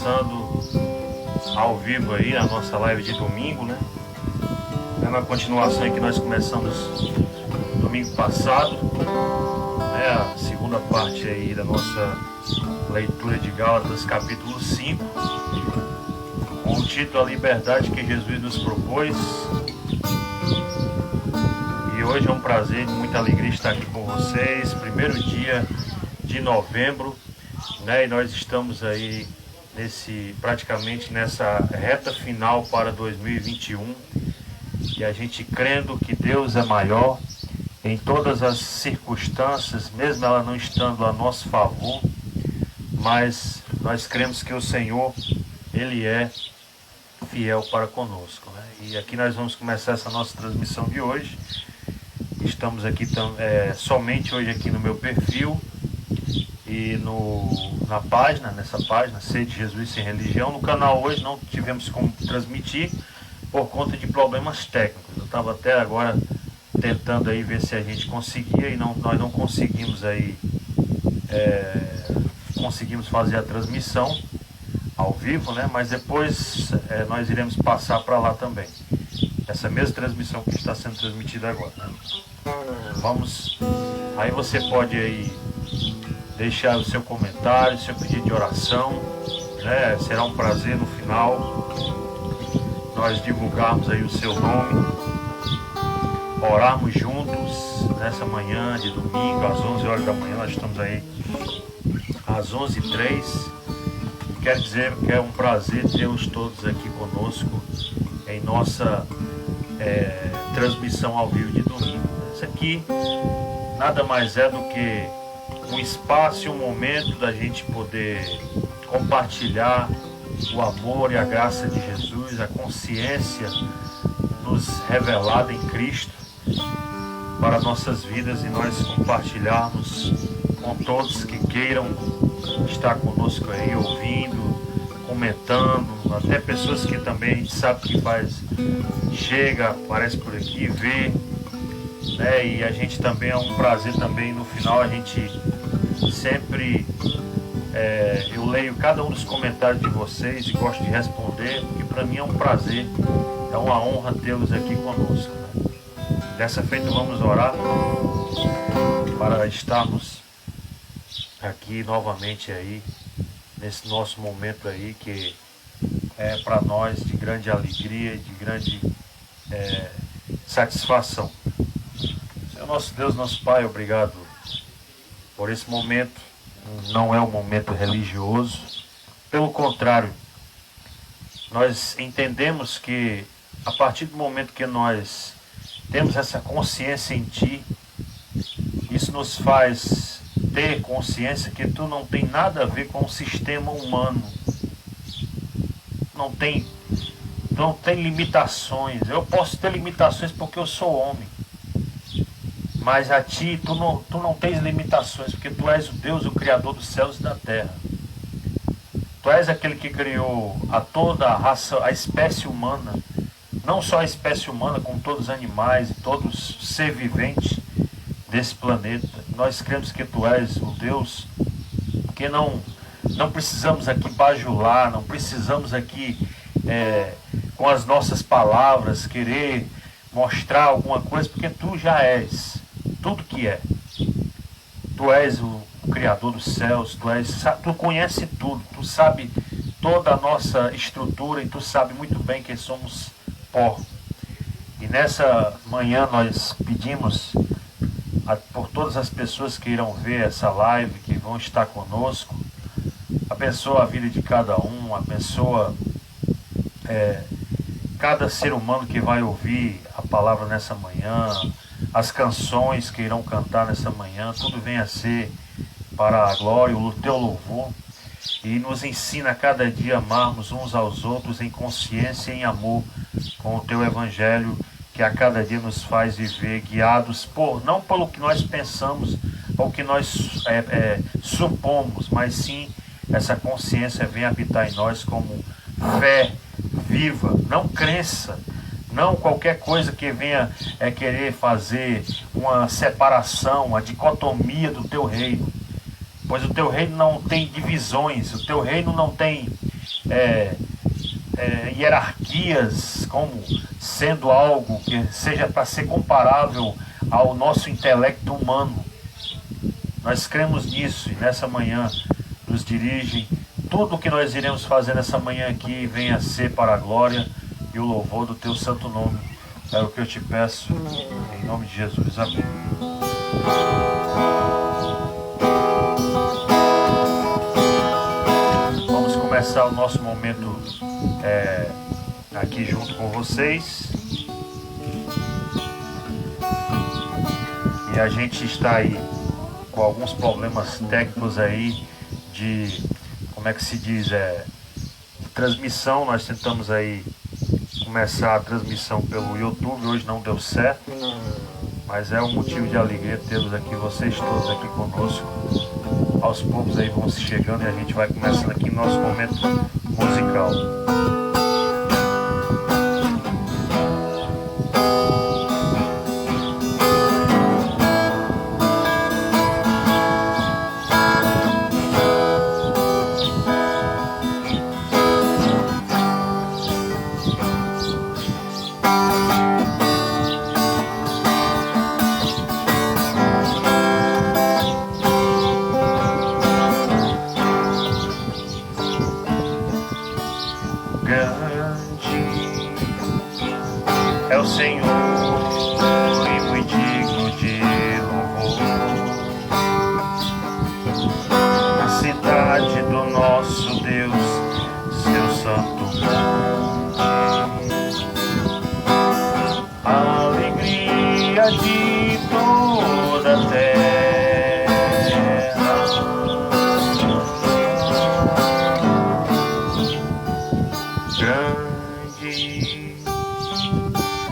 começando ao vivo aí a nossa live de domingo, né? É uma continuação aí que nós começamos domingo passado, né? A segunda parte aí da nossa leitura de Gálatas, capítulo 5, com o título A Liberdade que Jesus nos propôs. E hoje é um prazer, muita alegria estar aqui com vocês, primeiro dia de novembro, né? E nós estamos aí praticamente nessa reta final para 2021, e a gente crendo que Deus é maior em todas as circunstâncias, mesmo ela não estando a nosso favor, mas nós cremos que o Senhor, Ele é fiel para conosco, né? E aqui nós vamos começar essa nossa transmissão de hoje. Estamos aqui somente hoje aqui no meu perfil e nessa página, Sede Jesus Sem Religião. No canal hoje não tivemos como transmitir por conta de problemas técnicos. Eu estava até agora tentando aí ver se a gente conseguia e nós não conseguimos aí, conseguimos fazer a transmissão ao vivo, né? Mas depois nós iremos passar para lá também, essa mesma transmissão que está sendo transmitida agora, né? Aí você pode aí deixar o seu comentário, seu pedido de oração, né? Será um prazer no final nós divulgarmos aí o seu nome, orarmos juntos nessa manhã de domingo às 11 horas da manhã. Nós estamos aí às 11h03. Quer dizer que é um prazer tê-los todos aqui conosco em nossa transmissão ao vivo de domingo. Isso aqui nada mais é do que um espaço e um momento da gente poder compartilhar o amor e a graça de Jesus, a consciência nos revelada em Cristo para nossas vidas, e nós compartilharmos com todos que queiram estar conosco aí, ouvindo, comentando, até pessoas que também a gente sabe que chega, aparece por aqui, vê, né? E a gente também é um prazer também, no final a gente sempre, eu leio cada um dos comentários de vocês e gosto de responder, porque para mim é um prazer, é uma honra tê-los aqui conosco, né? Dessa feita vamos orar para estarmos aqui novamente aí, nesse nosso momento aí, que é para nós de grande alegria, de grande satisfação. Senhor nosso Deus, nosso Pai, obrigado por esse momento. Não é um momento religioso, pelo contrário, nós entendemos que a partir do momento que nós temos essa consciência em Ti, isso nos faz ter consciência que Tu não tem nada a ver com o sistema humano, não tem limitações. Eu posso ter limitações porque eu sou homem, mas a Ti, tu não tens limitações, porque Tu és o Deus, o Criador dos céus e da terra. Tu és aquele que criou a toda a raça, a espécie humana, não só a espécie humana, como todos os animais e todos os ser viventes desse planeta. Nós cremos que Tu és o Deus, que não precisamos aqui bajular, não precisamos aqui com as nossas palavras querer mostrar alguma coisa, porque Tu já és tudo que é. Tu és o Criador dos céus, Tu conhece tudo, Tu sabe toda a nossa estrutura, e Tu sabe muito bem que somos pó. E nessa manhã nós pedimos por todas as pessoas que irão ver essa live, que vão estar conosco, abençoa a vida de cada um, abençoa cada ser humano que vai ouvir a palavra nessa manhã, as canções que irão cantar nessa manhã, tudo venha a ser para a glória, o Teu louvor, e nos ensina a cada dia a amarmos uns aos outros em consciência e em amor com o Teu Evangelho, que a cada dia nos faz viver guiados não pelo que nós pensamos ou que nós supomos, mas sim essa consciência vem habitar em nós como fé viva, não crença, não qualquer coisa que venha querer fazer uma separação, uma dicotomia do Teu reino, pois o Teu reino não tem divisões, o Teu reino não tem hierarquias como sendo algo que seja para ser comparável ao nosso intelecto humano. Nós cremos nisso e nessa manhã nos dirige. Tudo o que nós iremos fazer nessa manhã aqui venha a ser para a glória e o louvor do teu santo nome. É o que eu te peço, em nome de Jesus. Amém. Vamos começar o nosso momento aqui junto com vocês. E a gente está aí com alguns problemas técnicos aí de, como é que se diz, de transmissão. Nós tentamos aí começar a transmissão pelo YouTube, hoje não deu certo, mas é um motivo de alegria tê-los aqui, vocês todos aqui conosco. Aos poucos aí vão se chegando e a gente vai começando aqui o nosso momento musical.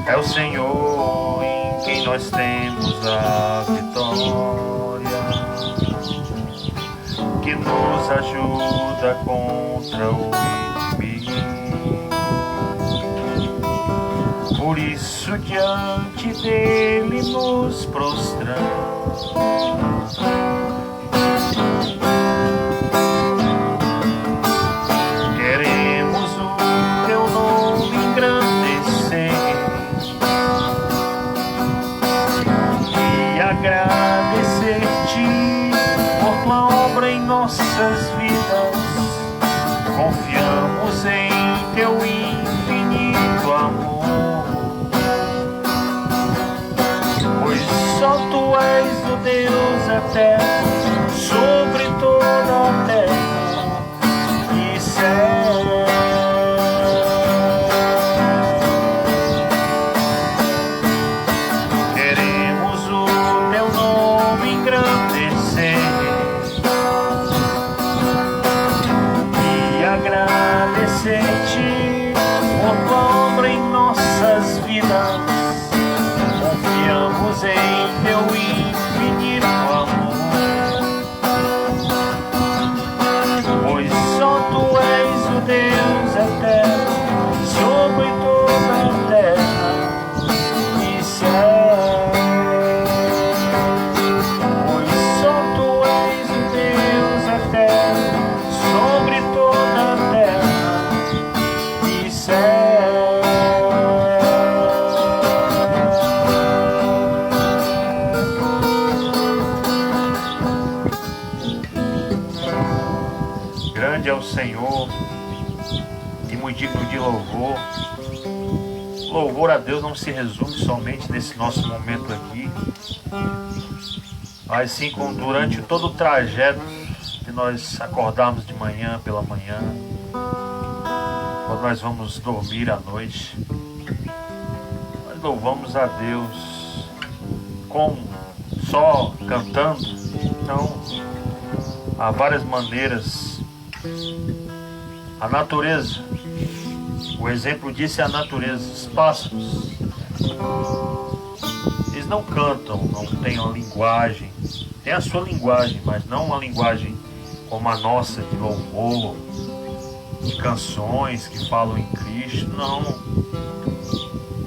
É o Senhor em quem nós temos a vitória, que nos ajuda contra o inimigo. Por isso diante dele nos prostramos, queremos o teu nome engrandecer e agradecer-te por tua obra em nossas vidas. Confiamos em teu infinito amor, pois só tu és o Deus eterno sobre toda a terra e céu. Queremos o teu nome engrandecer e agradecer-te por tua obra em nossas vidas. Confiamos em teu infinito amor, pois só tu és o Deus eterno sobre toda a terra e céu. Pois só tu és o Deus eterno sobre toda a terra e céu. Grande é o Senhor e muito digno de louvor. Louvor a Deus não se resume somente nesse nosso momento aqui, mas sim durante todo o trajeto que nós acordarmos de manhã, pela manhã, quando nós vamos dormir à noite. Nós louvamos a Deus como? Só cantando? Não. Há várias maneiras. A natureza, o exemplo disso é a natureza. Os pássaros, eles não cantam, não têm uma linguagem, tem a sua linguagem, mas não uma linguagem como a nossa, de louvor, de canções que falam em Cristo. Não,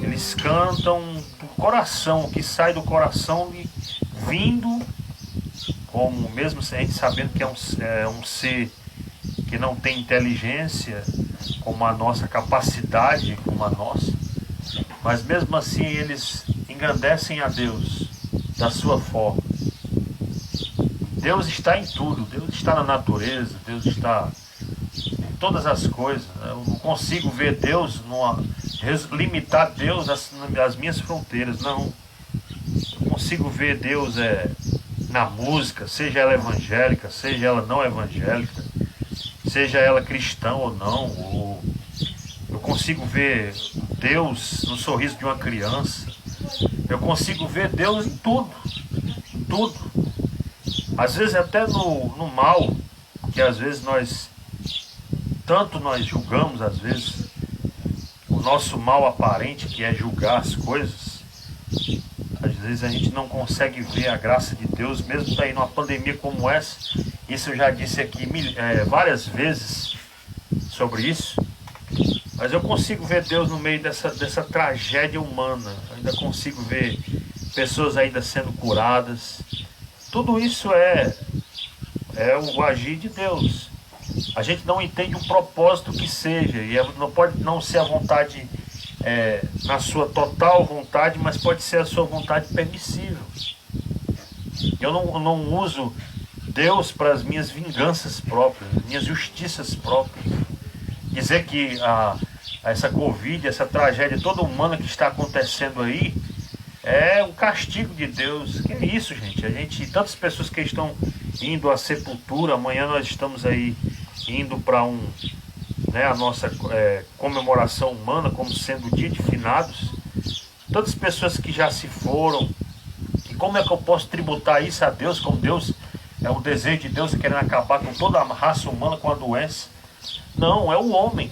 eles cantam do coração, o que sai do coração vindo, como mesmo a gente sabendo que é um ser que não tem inteligência, como a nossa capacidade, como a nossa, mas mesmo assim eles engrandecem a Deus da sua forma. Deus está em tudo, Deus está na natureza, Deus está em todas as coisas. Eu não consigo ver Deus, limitar Deus às minhas fronteiras, não. Eu consigo ver Deus na música, seja ela evangélica, seja ela não evangélica, seja ela cristã ou não. Eu consigo ver Deus no sorriso de uma criança. Eu consigo ver Deus em tudo, em tudo. Às vezes até no mal, que às vezes nós julgamos, às vezes, o nosso mal aparente, que é julgar as coisas. Às vezes a gente não consegue ver a graça de Deus, mesmo aí numa pandemia como essa. Isso eu já disse aqui várias vezes sobre isso. Mas eu consigo ver Deus no meio dessa tragédia humana. Eu ainda consigo ver pessoas ainda sendo curadas. Tudo isso é o agir de Deus. A gente não entende o propósito que seja. E não pode não ser a vontade, na sua total vontade, mas pode ser a sua vontade permissível. Eu não uso Deus para as minhas vinganças próprias, minhas justiças próprias. Dizer que essa Covid, essa tragédia toda humana que está acontecendo aí, é o castigo de Deus. Que é isso, gente? Tantas pessoas que estão indo à sepultura, amanhã nós estamos aí indo para a nossa comemoração humana, como sendo o dia de finados. Tantas pessoas que já se foram. E como é que eu posso tributar isso a Deus, como Deus é o desejo de Deus querendo acabar com toda a raça humana, com a doença? Não, é o homem.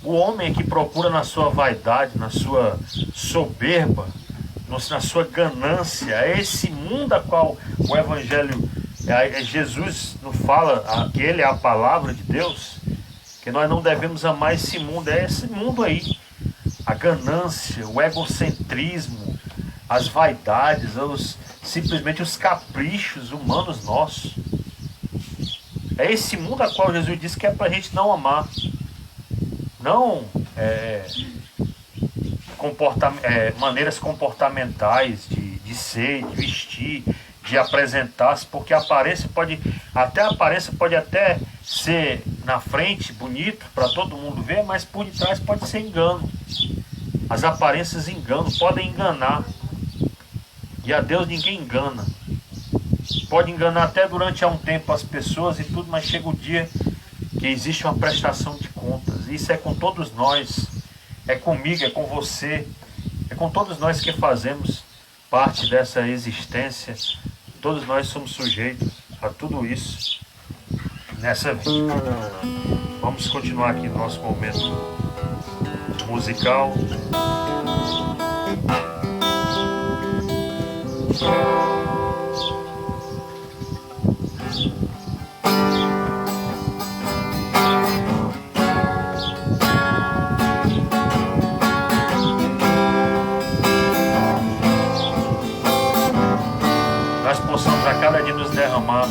O homem é que procura na sua vaidade, na sua soberba, na sua ganância. É esse mundo a qual o Evangelho, Jesus nos fala que Ele é a palavra de Deus, que nós não devemos amar esse mundo. É esse mundo aí. A ganância, o egocentrismo, as vaidades, simplesmente os caprichos humanos nossos. É esse mundo a qual Jesus disse que é para a gente não amar. Não maneiras comportamentais de ser, de vestir, de apresentar-se, porque a aparência pode até ser na frente bonito para todo mundo ver, mas por detrás pode ser engano. As aparências enganam, podem enganar. E a Deus ninguém engana. Pode enganar até durante um tempo as pessoas e tudo, mas chega o dia que existe uma prestação de contas. Isso é com todos nós, é comigo, é com você, é com todos nós que fazemos parte dessa existência. Todos nós somos sujeitos a tudo isso nessa vida. Vamos continuar aqui no nosso momento musical. Nós possamos a cada dia nos derramar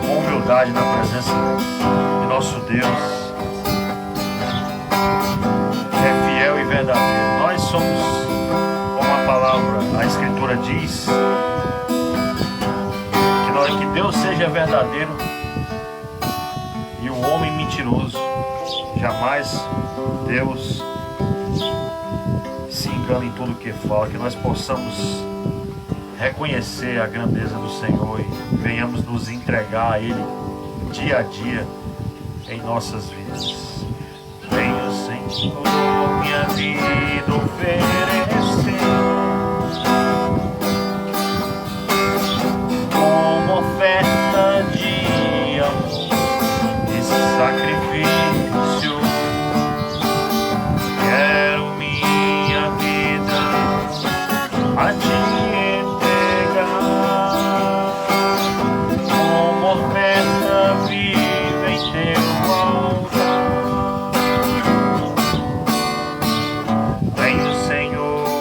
com humildade na presença de nosso Deus, que é fiel e verdadeiro. Nós somos, como a palavra, a Escritura diz, que Deus seja verdadeiro e o homem mentiroso. Jamais Deus se engana em tudo que fala. Que nós possamos reconhecer a grandeza do Senhor e venhamos nos entregar a Ele dia a dia em nossas vidas. Venho, Senhor, minha vida oferecer como oferta de amor e sacrifício. Quero minha vida a Ti entregar como oferta viva em Teu altar. Venho, Senhor,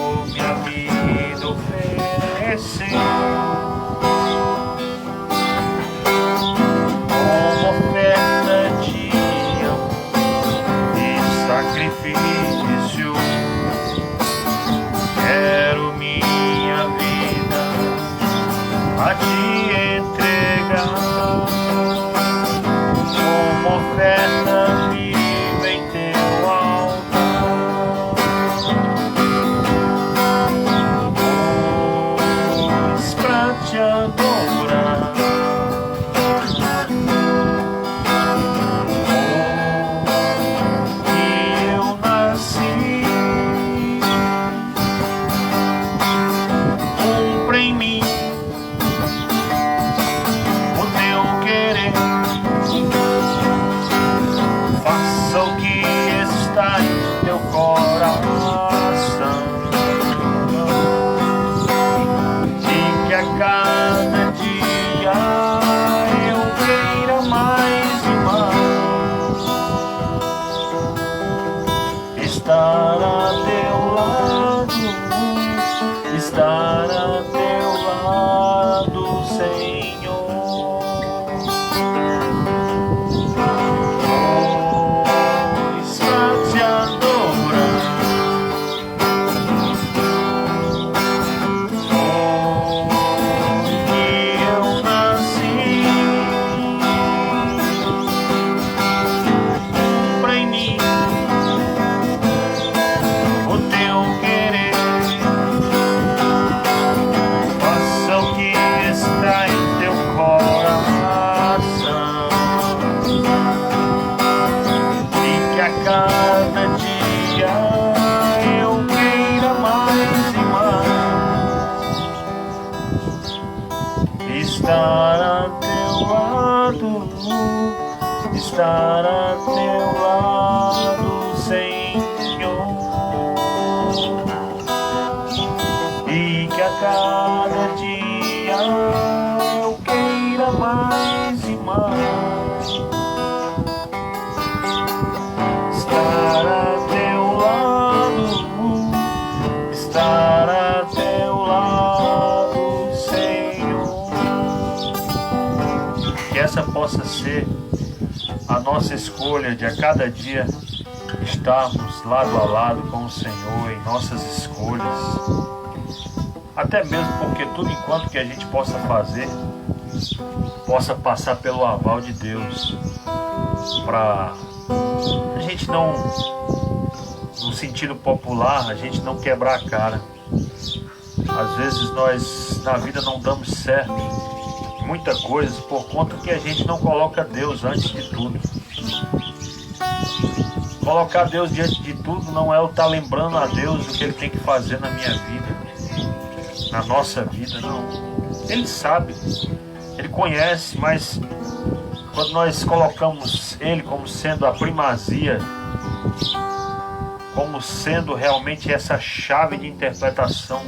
ser a nossa escolha de a cada dia estarmos lado a lado com o Senhor em nossas escolhas. Até mesmo porque tudo enquanto que a gente possa fazer, possa passar pelo aval de Deus, para a gente não, no sentido popular, a gente não quebrar a cara. Às vezes nós na vida não damos certo em muita coisa por conta que a gente não coloca Deus antes de tudo. Colocar Deus diante de tudo não é eu estar lembrando a Deus do que Ele tem que fazer na minha vida, na nossa vida, não. Ele sabe, Ele conhece, mas quando nós colocamos Ele como sendo a primazia, como sendo realmente essa chave de interpretação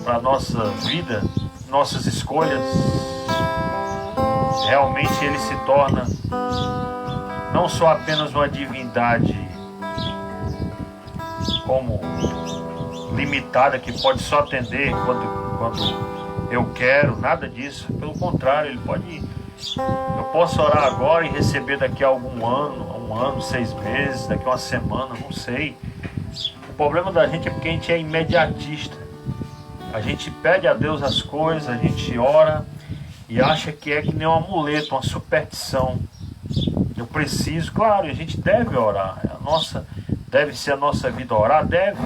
para a nossa vida, nossas escolhas, realmente Ele se torna não só apenas uma divindade como limitada, que pode só atender quando eu quero, nada disso. Pelo contrário, Ele pode, eu posso orar agora e receber daqui a algum ano, 1 ano, 6 meses, daqui a uma semana, não sei. O problema da gente é porque a gente é imediatista. A gente pede a Deus as coisas, a gente ora e acha que é que nem um amuleto, uma superstição. Eu preciso, claro, a gente deve orar. Deve ser a nossa vida orar, deve.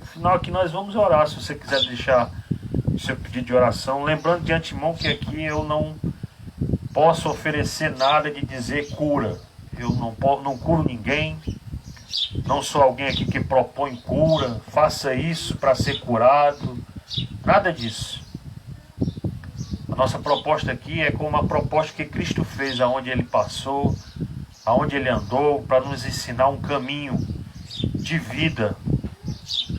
No final aqui nós vamos orar, se você quiser deixar o seu pedido de oração. Lembrando de antemão que aqui eu não posso oferecer nada de dizer cura. Eu não curo ninguém. Não sou alguém aqui que propõe cura, faça isso para ser curado, nada disso. A nossa proposta aqui é como a proposta que Cristo fez, aonde Ele passou, aonde Ele andou, para nos ensinar um caminho de vida.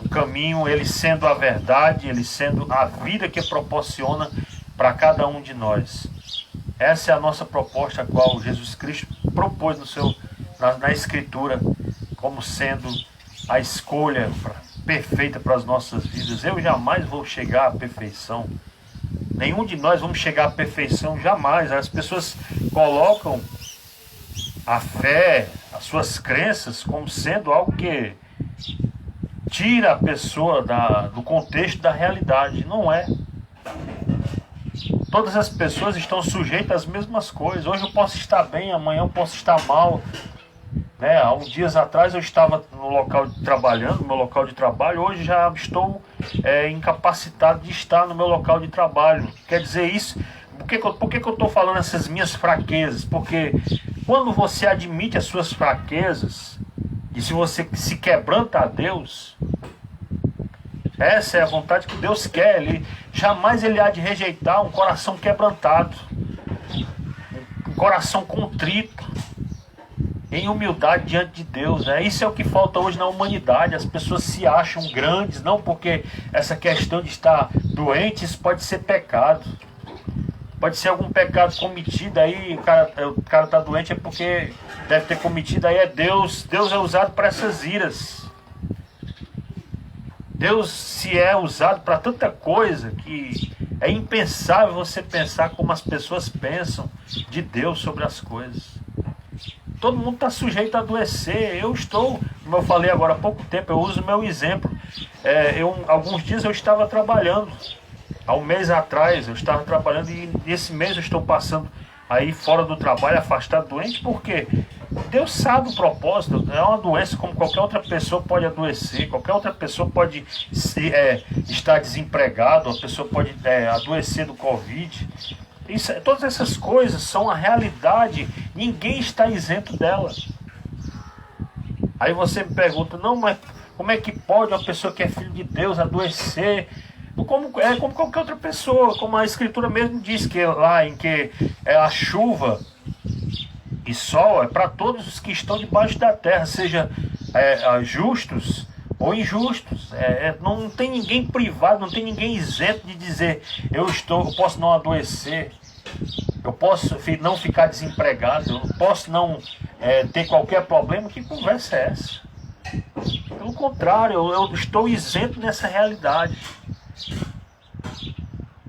Um caminho, Ele sendo a verdade, Ele sendo a vida que proporciona para cada um de nós. Essa é a nossa proposta, a qual Jesus Cristo propôs na Escritura, como sendo a escolha perfeita para as nossas vidas. Eu jamais vou chegar à perfeição. Nenhum de nós vamos chegar à perfeição, jamais. As pessoas colocam a fé, as suas crenças, como sendo algo que tira a pessoa do contexto da realidade. Não é. Todas as pessoas estão sujeitas às mesmas coisas. Hoje eu posso estar bem, amanhã eu posso estar mal. Há uns dias atrás eu estava no local trabalhando, no meu local de trabalho. Hoje já estou incapacitado de estar no meu local de trabalho. Quer dizer isso, por que eu estou falando essas minhas fraquezas? Porque quando você admite as suas fraquezas, e se você se quebranta a Deus, essa é a vontade que Deus quer. Jamais Ele há de rejeitar um coração quebrantado, um coração contrito, em humildade diante de Deus. Isso é o que falta hoje na humanidade. As pessoas se acham grandes, não porque essa questão de estar doente, isso pode ser pecado. Pode ser algum pecado cometido, aí o cara está doente é porque deve ter cometido, aí é Deus. Deus é usado para essas iras. Deus se é usado para tanta coisa que é impensável você pensar como as pessoas pensam de Deus sobre as coisas. Todo mundo está sujeito a adoecer. Eu estou, como eu falei agora há pouco tempo, eu uso o meu exemplo. Alguns dias eu estava trabalhando. Há um mês atrás eu estava trabalhando e esse mês eu estou passando aí fora do trabalho, afastado, doente, porque Deus sabe o propósito. É uma doença como qualquer outra pessoa pode adoecer, qualquer outra pessoa pode estar desempregado, a pessoa pode adoecer do Covid. Todas essas coisas são a realidade, ninguém está isento delas. Aí você me pergunta, não, mas como é que pode uma pessoa que é filho de Deus adoecer? Como qualquer outra pessoa, como a Escritura mesmo diz, que lá em que a chuva e sol é para todos os que estão debaixo da terra, seja justos ou injustos. Não tem ninguém privado, não tem ninguém isento de dizer eu posso não adoecer, eu posso não ficar desempregado, eu posso não ter qualquer problema. Que conversa é essa? Pelo contrário, eu estou isento nessa realidade.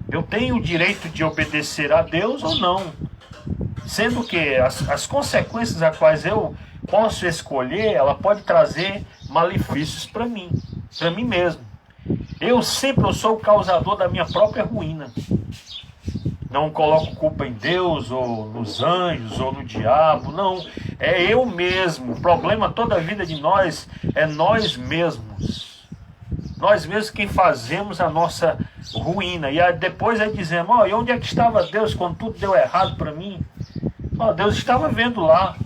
Eu tenho o direito de obedecer a Deus ou não. sendo que as consequências a quais eu posso escolher, ela pode trazer malefícios para mim mesmo. Eu sou o causador da minha própria ruína. Não coloco culpa em Deus, ou nos anjos, ou no diabo. Não, é eu mesmo. O problema toda a vida de nós é nós mesmos. Nós mesmos quem fazemos a nossa ruína. E aí depois aí dizemos, e onde é que estava Deus quando tudo deu errado para mim? Deus estava vendo lá,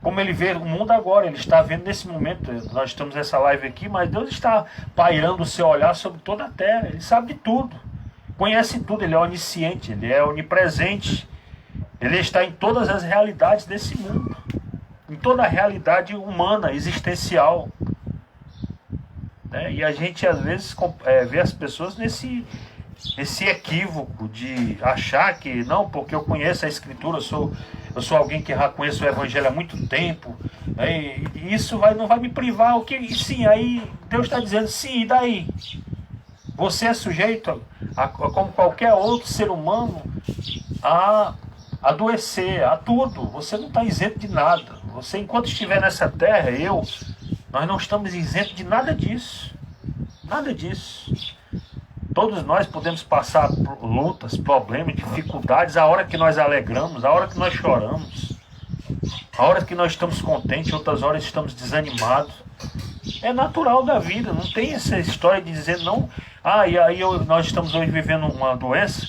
como Ele vê o mundo agora. Ele está vendo nesse momento. Nós estamos nessa live aqui, mas Deus está pairando o seu olhar sobre toda a terra. Ele sabe de tudo. Conhece tudo, Ele é onisciente, Ele é onipresente. Ele está em todas as realidades desse mundo, em toda a realidade humana, existencial. E a gente às vezes vê as pessoas nesse equívoco de achar que não, porque eu conheço a Escritura, eu sou alguém que já conheço o Evangelho há muito tempo, e isso não vai me privar. E sim, aí Deus está dizendo, sim, e daí? Você é sujeito, como qualquer outro ser humano, a adoecer, a tudo. Você não está isento de nada. Você, enquanto estiver nessa terra, nós não estamos isentos de nada disso. Nada disso. Todos nós podemos passar por lutas, problemas, dificuldades, a hora que nós alegramos, a hora que nós choramos, a hora que nós estamos contentes, outras horas estamos desanimados. É natural da vida, não tem essa história de dizer não. E aí nós estamos hoje vivendo uma doença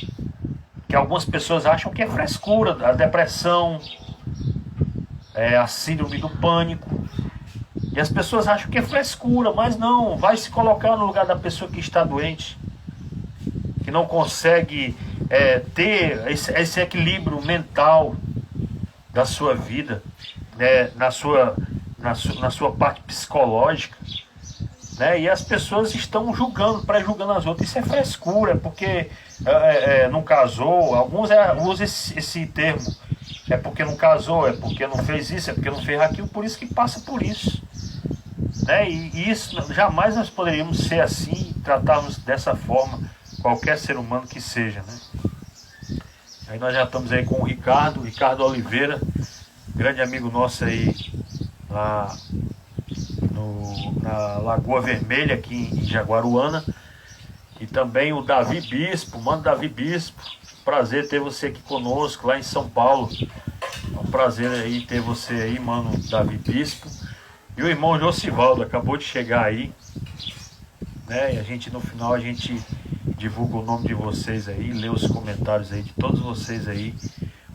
que algumas pessoas acham que é frescura, a depressão, a síndrome do pânico. E as pessoas acham que é frescura, mas não, vai se colocar no lugar da pessoa que está doente, que não consegue ter esse equilíbrio mental da sua vida, na sua parte psicológica. E as pessoas estão pré-julgando as outras. Isso é frescura, porque não casou. Alguns usam esse termo. É porque não casou, é porque não fez isso, é porque não fez aquilo, por isso que passa por isso. E isso, jamais nós poderíamos ser assim, tratarmos dessa forma qualquer ser humano que seja. Aí nós já estamos aí com o Ricardo Oliveira, grande amigo nosso aí, lá na Lagoa Vermelha, aqui em Jaguaruana. E também o Davi Bispo, mano Davi Bispo. Prazer ter você aqui conosco, lá em São Paulo. É um prazer aí ter você aí, mano Davi Bispo. E o irmão Josivaldo acabou de chegar aí. E no final a gente divulga o nome de vocês aí, lê os comentários aí de todos vocês aí.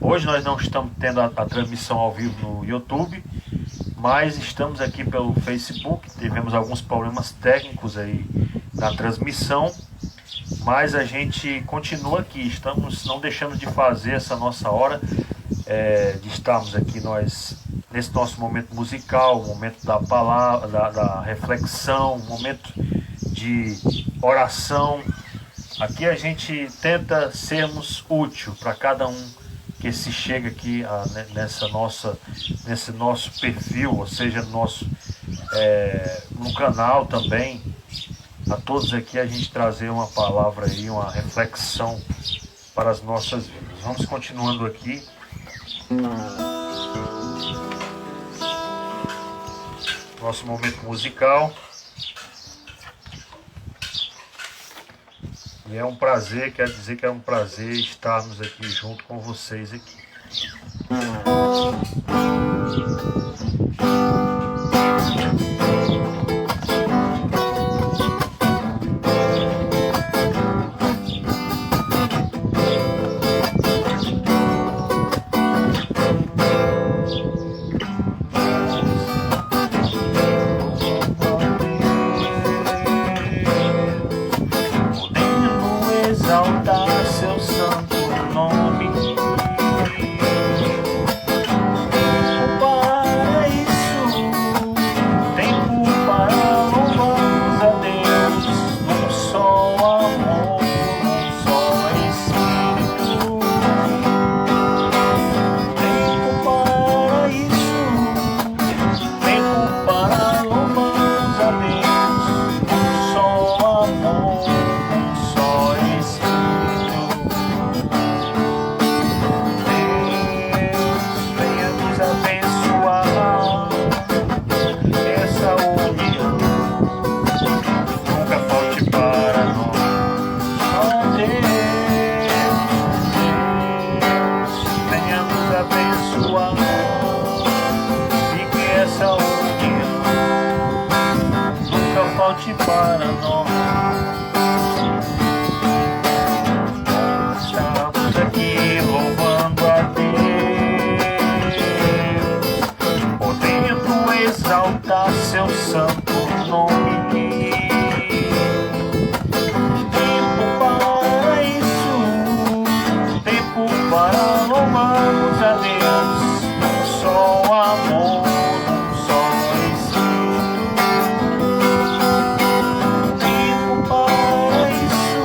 Hoje nós não estamos tendo a transmissão ao vivo no YouTube, mas estamos aqui pelo Facebook. Tivemos alguns problemas técnicos aí na transmissão, mas a gente continua aqui. Não deixamos de fazer essa nossa hora, de estarmos aqui nesse nosso momento musical, momento da palavra, da reflexão, momento de oração. Aqui a gente tenta sermos útil para cada um que se chega aqui nesse nosso perfil, ou seja, no canal também. A todos aqui a gente trazer uma palavra aí, uma reflexão para as nossas vidas. Vamos continuando aqui. Nosso momento musical. E é um prazer, quero dizer que é um prazer estarmos aqui junto com vocês aqui. Para forte para nós. Estamos aqui louvando a Deus, podendo exaltar seu santo nome. Tempo para isso, tempo para louvarmos a Deus. Um só amor, um só Espírito. Tempo para isso,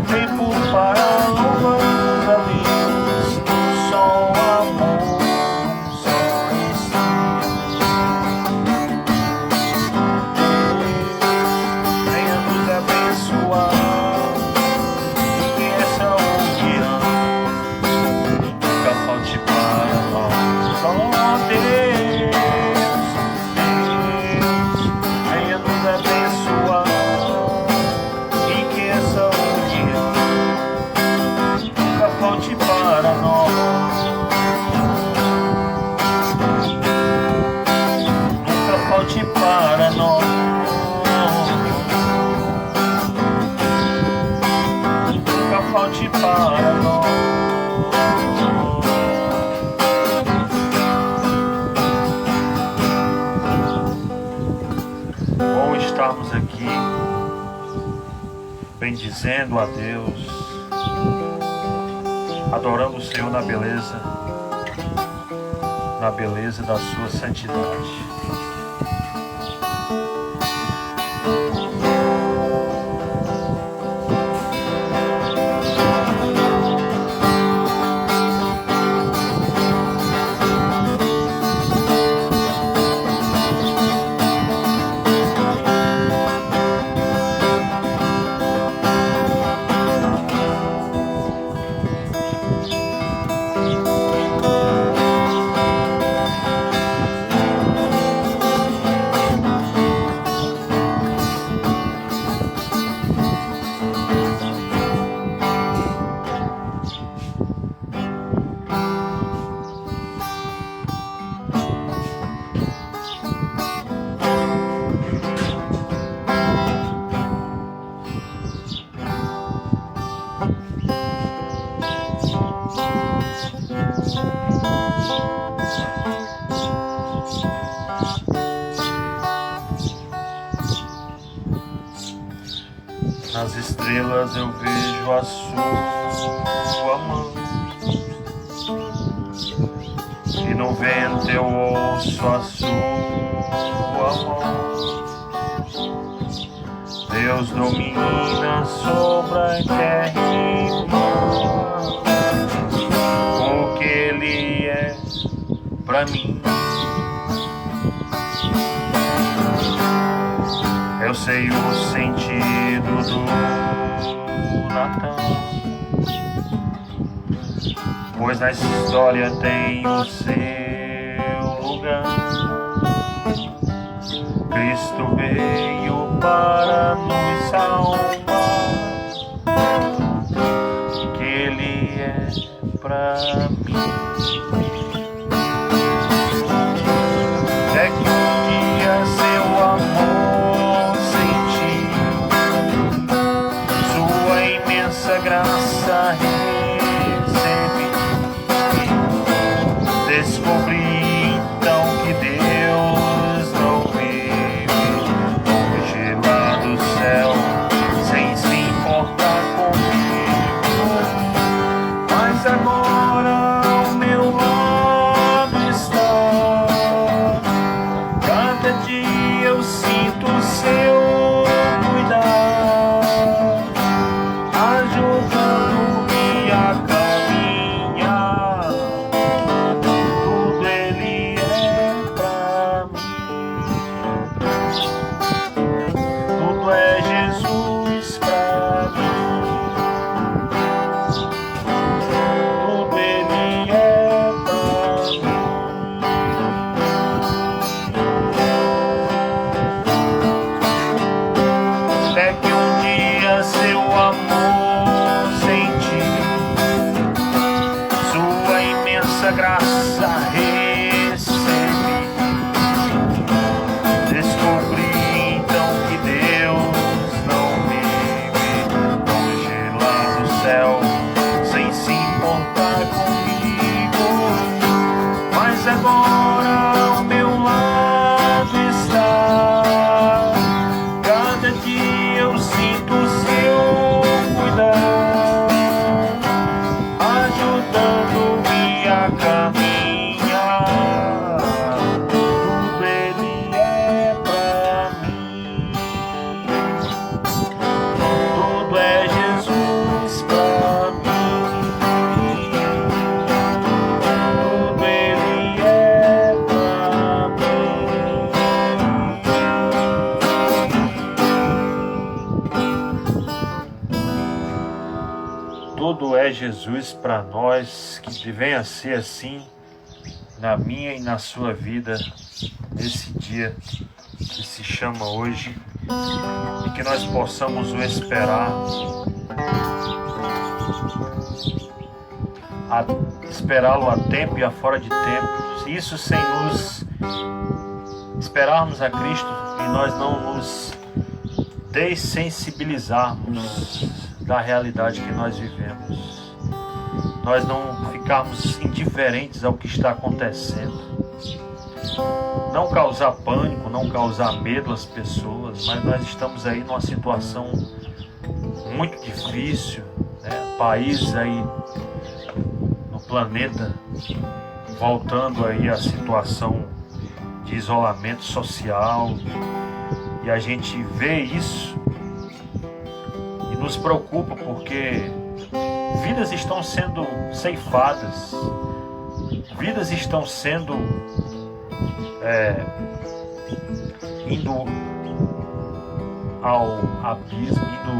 tempo para louvarmos a Deus. Um só amor, um só Espírito. Venha nos abençoar e que essa união nunca falte para nós. Só Deus, Deus, venha nos abençoar e que essa união nunca falte para nós. Nunca falte para nós. Nunca falte para nós. Bom estarmos aqui bendizendo a Deus, adorando o Senhor na beleza da sua santidade. Nas estrelas eu vejo a sua mão, e no vento eu ouço a sua mão. Deus domina sobre a terra e mar, o que Ele é pra mim. Eu sei o sentido do Natal, pois na história tem o seu lugar. Cristo veio para nos salvar, que Ele é pra mim. É que um dia seu amor essa graça recebi, descobri então que Deus não vive longe lá do céu, sem se importar comigo. Mas agora ao meu lado está, cada dia eu sinto o seu cuidar, ajudando-me a caminhar. Tudo Ele é pra é Jesus para nós, que venha a ser assim na minha e na sua vida, nesse dia que se chama hoje, e que nós possamos o esperar, esperá-lo a tempo e a fora de tempo. Isso sem nos esperarmos a Cristo e nós não nos dessensibilizarmos da realidade que nós vivemos, nós não ficarmos indiferentes ao que está acontecendo, não causar pânico, não causar medo às pessoas, mas nós estamos aí numa situação muito difícil, né? País aí no planeta voltando aí à situação de isolamento social, e a gente vê isso e nos preocupa porque vidas estão sendo ceifadas, vidas estão sendo indo ao abismo, indo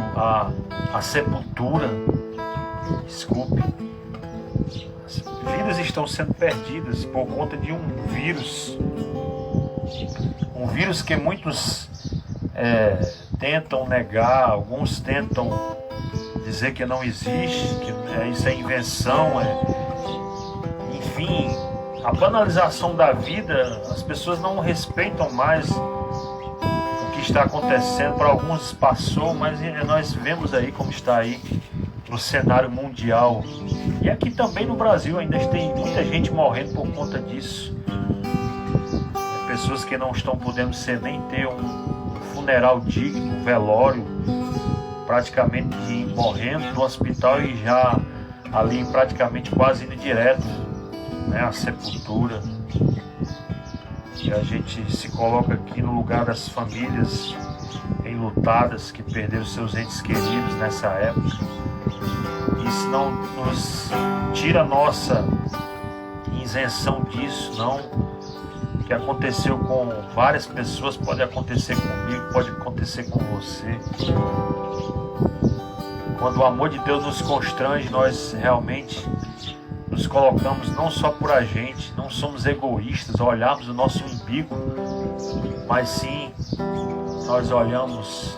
à sepultura, desculpe. As vidas estão sendo perdidas por conta de um vírus que muitos tentam negar, alguns tentam dizer que não existe, que isso é invenção, enfim, a banalização da vida. As pessoas não respeitam mais o que está acontecendo. Para alguns passou, mas nós vemos aí como está aí no cenário mundial, e aqui também no Brasil ainda tem muita gente morrendo por conta disso. Pessoas que não estão podendo nem ter um funeral digno, um velório, praticamente morrendo do hospital e já ali praticamente quase indo direto, né, à sepultura. E a gente se coloca aqui no lugar das famílias enlutadas que perderam seus entes queridos nessa época. Isso não nos tira a nossa isenção disso, não. O que aconteceu com várias pessoas pode acontecer comigo, pode acontecer com você. Quando o amor de Deus nos constrange, nós realmente nos colocamos não só por a gente, não somos egoístas, olharmos o nosso umbigo, mas sim nós olhamos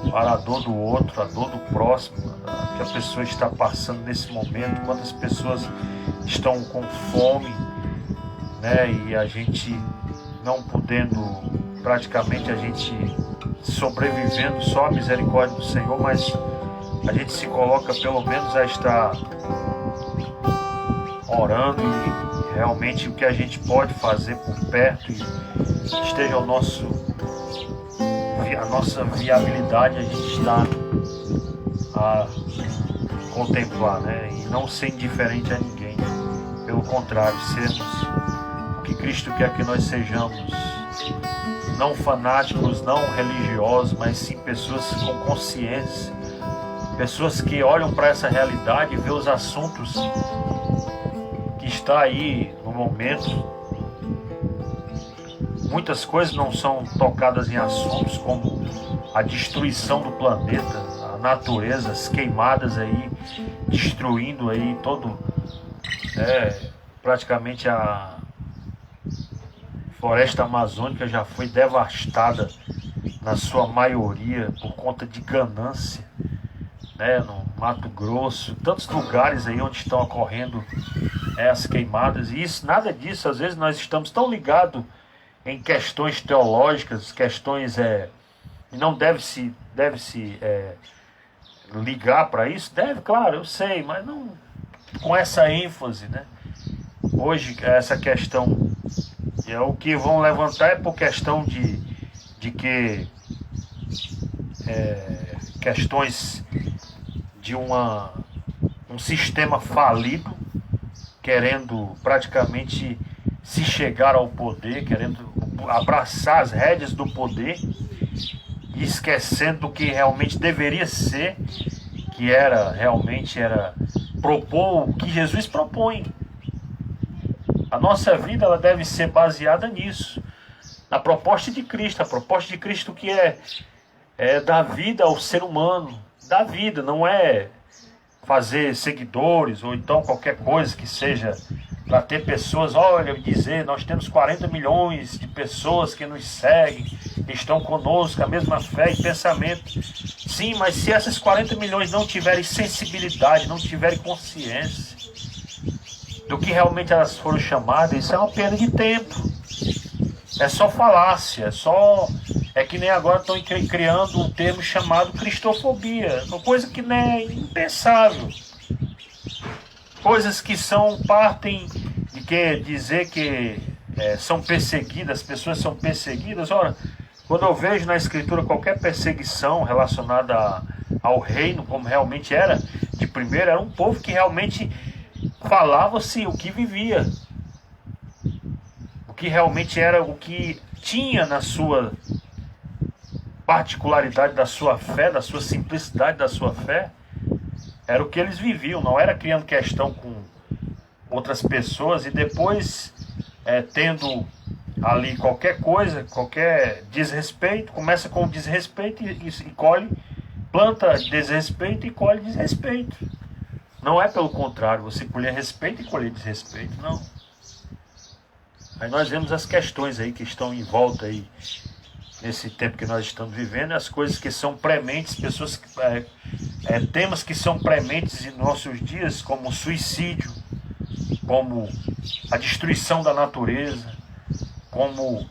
para a dor do outro, a dor do próximo, que a pessoa está passando nesse momento, quantas pessoas estão com fome, né? E a gente não podendo, praticamente a gente sobrevivendo só a misericórdia do Senhor, mas a gente se coloca pelo menos a estar orando, e realmente o que a gente pode fazer por perto e esteja a nossa viabilidade, a gente está a contemplar, né? E não ser indiferente a ninguém, pelo contrário, sermos o que Cristo quer que nós sejamos, não fanáticos, não religiosos, mas sim pessoas com consciência, pessoas que olham para essa realidade e vê os assuntos que está aí no momento. Muitas coisas não são tocadas em assuntos como a destruição do planeta, a natureza, as queimadas aí, destruindo aí todo, praticamente a floresta amazônica já foi devastada na sua maioria por conta de ganância, né? No Mato Grosso, tantos lugares aí onde estão ocorrendo as queimadas, e isso, nada disso, às vezes nós estamos tão ligados em questões teológicas, questões não deve-se ligar para isso, deve, claro, eu sei, mas não com essa ênfase, né? Hoje essa questão o que vão levantar é por questão de que questões de um sistema falido, querendo praticamente se chegar ao poder, querendo abraçar as rédeas do poder e esquecendo do que realmente deveria ser, que realmente era propor o que Jesus propõe. A nossa vida ela deve ser baseada nisso, na proposta de Cristo. A proposta de Cristo que é dar vida ao ser humano, dar vida, não é fazer seguidores, ou então qualquer coisa que seja para ter pessoas, olha, dizer, nós temos 40 milhões de pessoas que nos seguem, que estão conosco, a mesma fé e pensamento. Sim, mas se essas 40 milhões não tiverem sensibilidade, não tiverem consciência do que realmente elas foram chamadas, isso é uma perda de tempo. É só falácia, é que nem agora estão criando um termo chamado cristofobia, uma coisa que não é impensável. Coisas que partem de que dizer que são perseguidas, as pessoas são perseguidas. Ora, quando eu vejo na Escritura qualquer perseguição relacionada ao reino, como realmente era, de primeiro, era um povo que realmente falava-se o que vivia, o que realmente era, o que tinha na sua particularidade da sua fé, da sua simplicidade da sua fé, era o que eles viviam, não era criando questão com outras pessoas e depois tendo ali qualquer coisa, qualquer desrespeito, começa com desrespeito e colhe, planta desrespeito e colhe desrespeito. Não é pelo contrário, você colher respeito e colher desrespeito, não. Aí nós vemos as questões aí que estão em volta aí, nesse tempo que nós estamos vivendo, as coisas que são prementes, pessoas, temas que são prementes em nossos dias, como o suicídio, como a destruição da natureza, como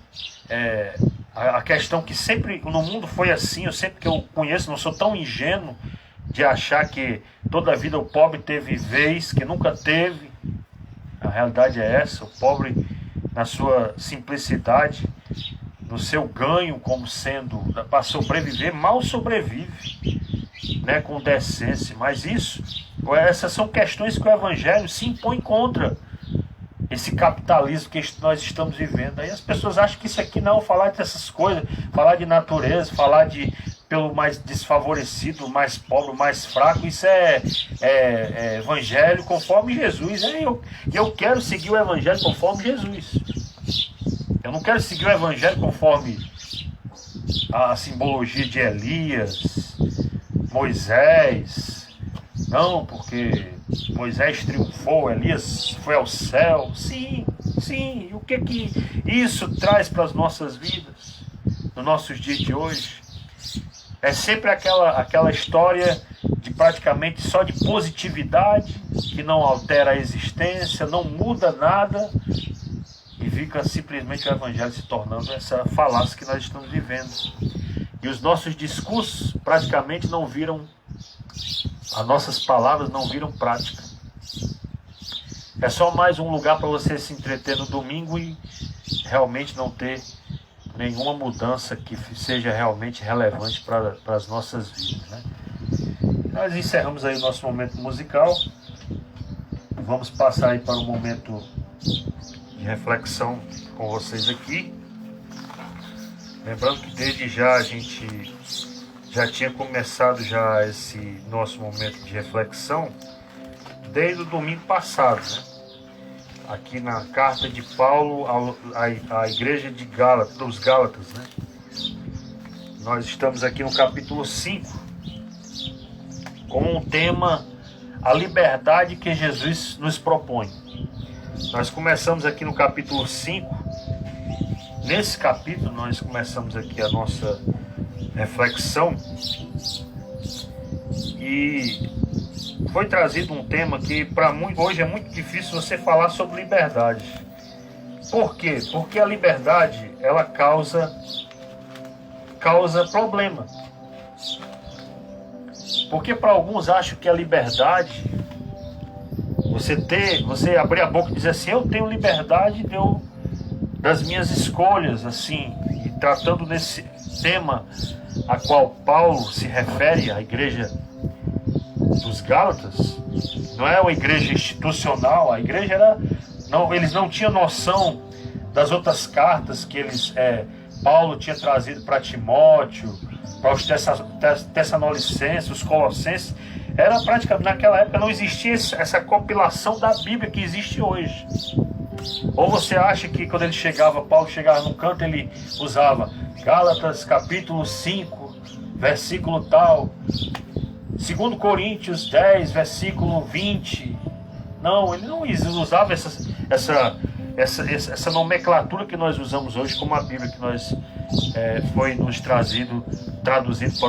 a questão que sempre no mundo foi assim, eu sempre que eu conheço, não sou tão ingênuo de achar que toda a vida o pobre teve vez, que nunca teve. A realidade é essa, o pobre na sua simplicidade, no seu ganho como sendo, para sobreviver, mal sobrevive, né, com decência. Mas essas são questões que o Evangelho se impõe contra esse capitalismo que nós estamos vivendo. Aí as pessoas acham que isso aqui não, falar dessas coisas, falar de natureza, falar pelo mais desfavorecido, mais pobre, mais fraco, isso é Evangelho conforme Jesus. Eu quero seguir o Evangelho conforme Jesus. Eu não quero seguir o Evangelho conforme a simbologia de Elias, Moisés. Não, porque Moisés triunfou, Elias foi ao céu. Sim. E o que isso traz para as nossas vidas, nos nossos dias de hoje? É sempre aquela história de praticamente só de positividade, que não altera a existência, não muda nada, e fica simplesmente o Evangelho se tornando essa falácia que nós estamos vivendo. E os nossos discursos praticamente não viram, as nossas palavras não viram prática. É só mais um lugar para você se entreter no domingo e realmente não ter nenhuma mudança que seja realmente relevante para as nossas vidas, né? Nós encerramos aí o nosso momento musical. Vamos passar aí para um momento de reflexão com vocês aqui. Lembrando que desde já a gente já tinha começado já esse nosso momento de reflexão desde o domingo passado, né? Aqui na carta de Paulo à igreja de dos Gálatas, né? Nós estamos aqui no capítulo 5 com o tema a liberdade que Jesus nos propõe. Nós começamos aqui no capítulo 5. Nesse capítulo nós começamos aqui a nossa reflexão e foi trazido um tema que hoje é muito difícil você falar sobre liberdade. Por quê? Porque a liberdade ela causa problema. Porque para alguns acham que a liberdade, você abrir a boca e dizer assim, eu tenho liberdade das minhas escolhas, assim, e tratando nesse tema a qual Paulo se refere, à igreja dos Gálatas, não é uma igreja institucional, a igreja eles não tinham noção das outras cartas que Paulo tinha trazido para Timóteo, para os Tessalonicenses, os Colossenses. Era praticamente, naquela época não existia essa compilação da Bíblia que existe hoje. Ou você acha que quando Paulo chegava num canto, ele usava Gálatas capítulo 5, versículo tal, 2 Coríntios 10, versículo 20. Não, ele não usava essa nomenclatura que nós usamos hoje, como a Bíblia que foi nos traduzido para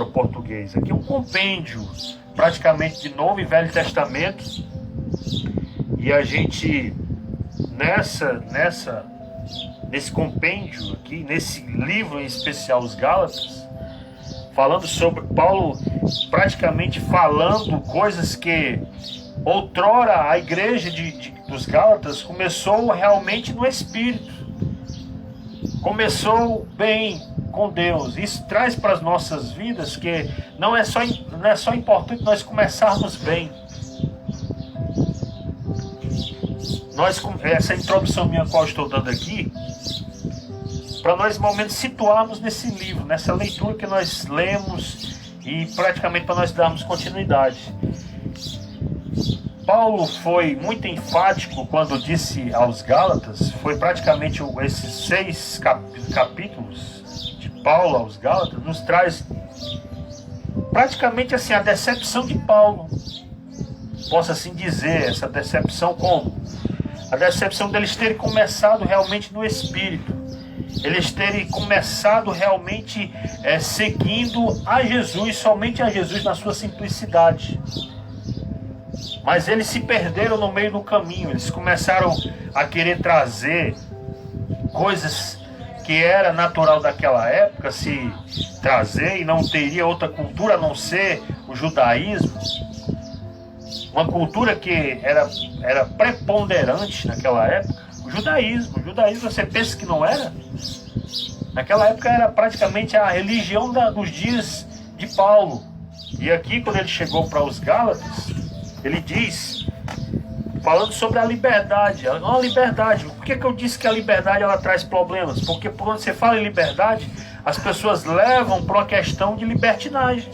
o português. Aqui é um compêndio praticamente de Novo e Velho Testamento, e a gente nesse compêndio aqui, nesse livro em especial, os Gálatas, falando sobre Paulo, praticamente falando coisas que outrora a igreja dos Gálatas começou realmente no Espírito, começou bem com Deus. Isso traz para as nossas vidas que não é só importante nós começarmos bem. Essa introdução minha qual estou dando aqui, para nós momentos situarmos nesse livro, nessa leitura que nós lemos, e praticamente para nós darmos continuidade. Paulo foi muito enfático quando disse aos Gálatas, foi praticamente esses 6 capítulos de Paulo aos Gálatas, nos traz praticamente assim a decepção de Paulo. Posso assim dizer, essa decepção como? A decepção deles terem começado realmente no Espírito. Eles terem começado realmente seguindo a Jesus, somente a Jesus na sua simplicidade. Mas eles se perderam no meio do caminho. Eles começaram a querer trazer coisas que era natural daquela época, se trazer, e não teria outra cultura a não ser o judaísmo. Uma cultura que era preponderante naquela época. O judaísmo você pensa que não era? Naquela época era praticamente a religião dos dias de Paulo. E aqui, quando ele chegou para os Gálatas, ele diz, falando sobre a liberdade. Não, a liberdade. Por que eu disse que a liberdade ela traz problemas? Porque quando você fala em liberdade, as pessoas levam para uma questão de libertinagem.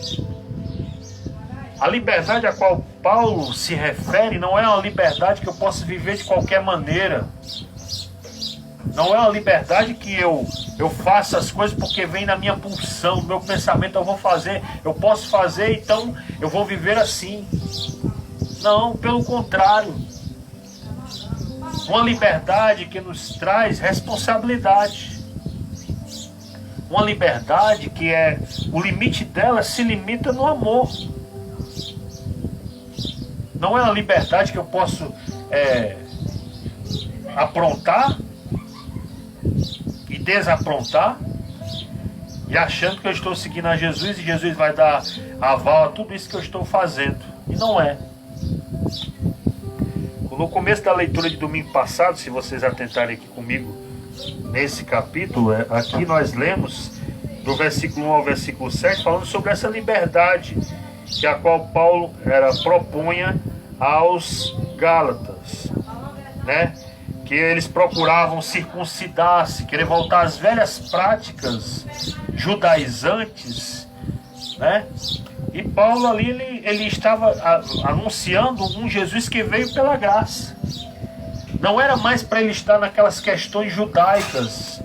A liberdade a qual Paulo se refere não é uma liberdade que eu posso viver de qualquer maneira. Não é uma liberdade que eu faço as coisas porque vem na minha pulsão, no meu pensamento, eu vou fazer, eu posso fazer, então eu vou viver assim. Não, pelo contrário. Uma liberdade que nos traz responsabilidade. Uma liberdade que o limite dela se limita no amor. Não é uma liberdade que eu posso aprontar e desaprontar, e achando que eu estou seguindo a Jesus e Jesus vai dar aval a tudo isso que eu estou fazendo. E não é. No começo da leitura de domingo passado, se vocês atentarem aqui comigo nesse capítulo, aqui nós lemos do versículo 1 ao versículo 7, falando sobre essa liberdade que a qual Paulo propunha aos Gálatas, né? Que eles procuravam circuncidar-se, querer voltar às velhas práticas judaizantes, né? E Paulo ali, ele estava anunciando um Jesus que veio pela graça. Não era mais para ele estar naquelas questões judaicas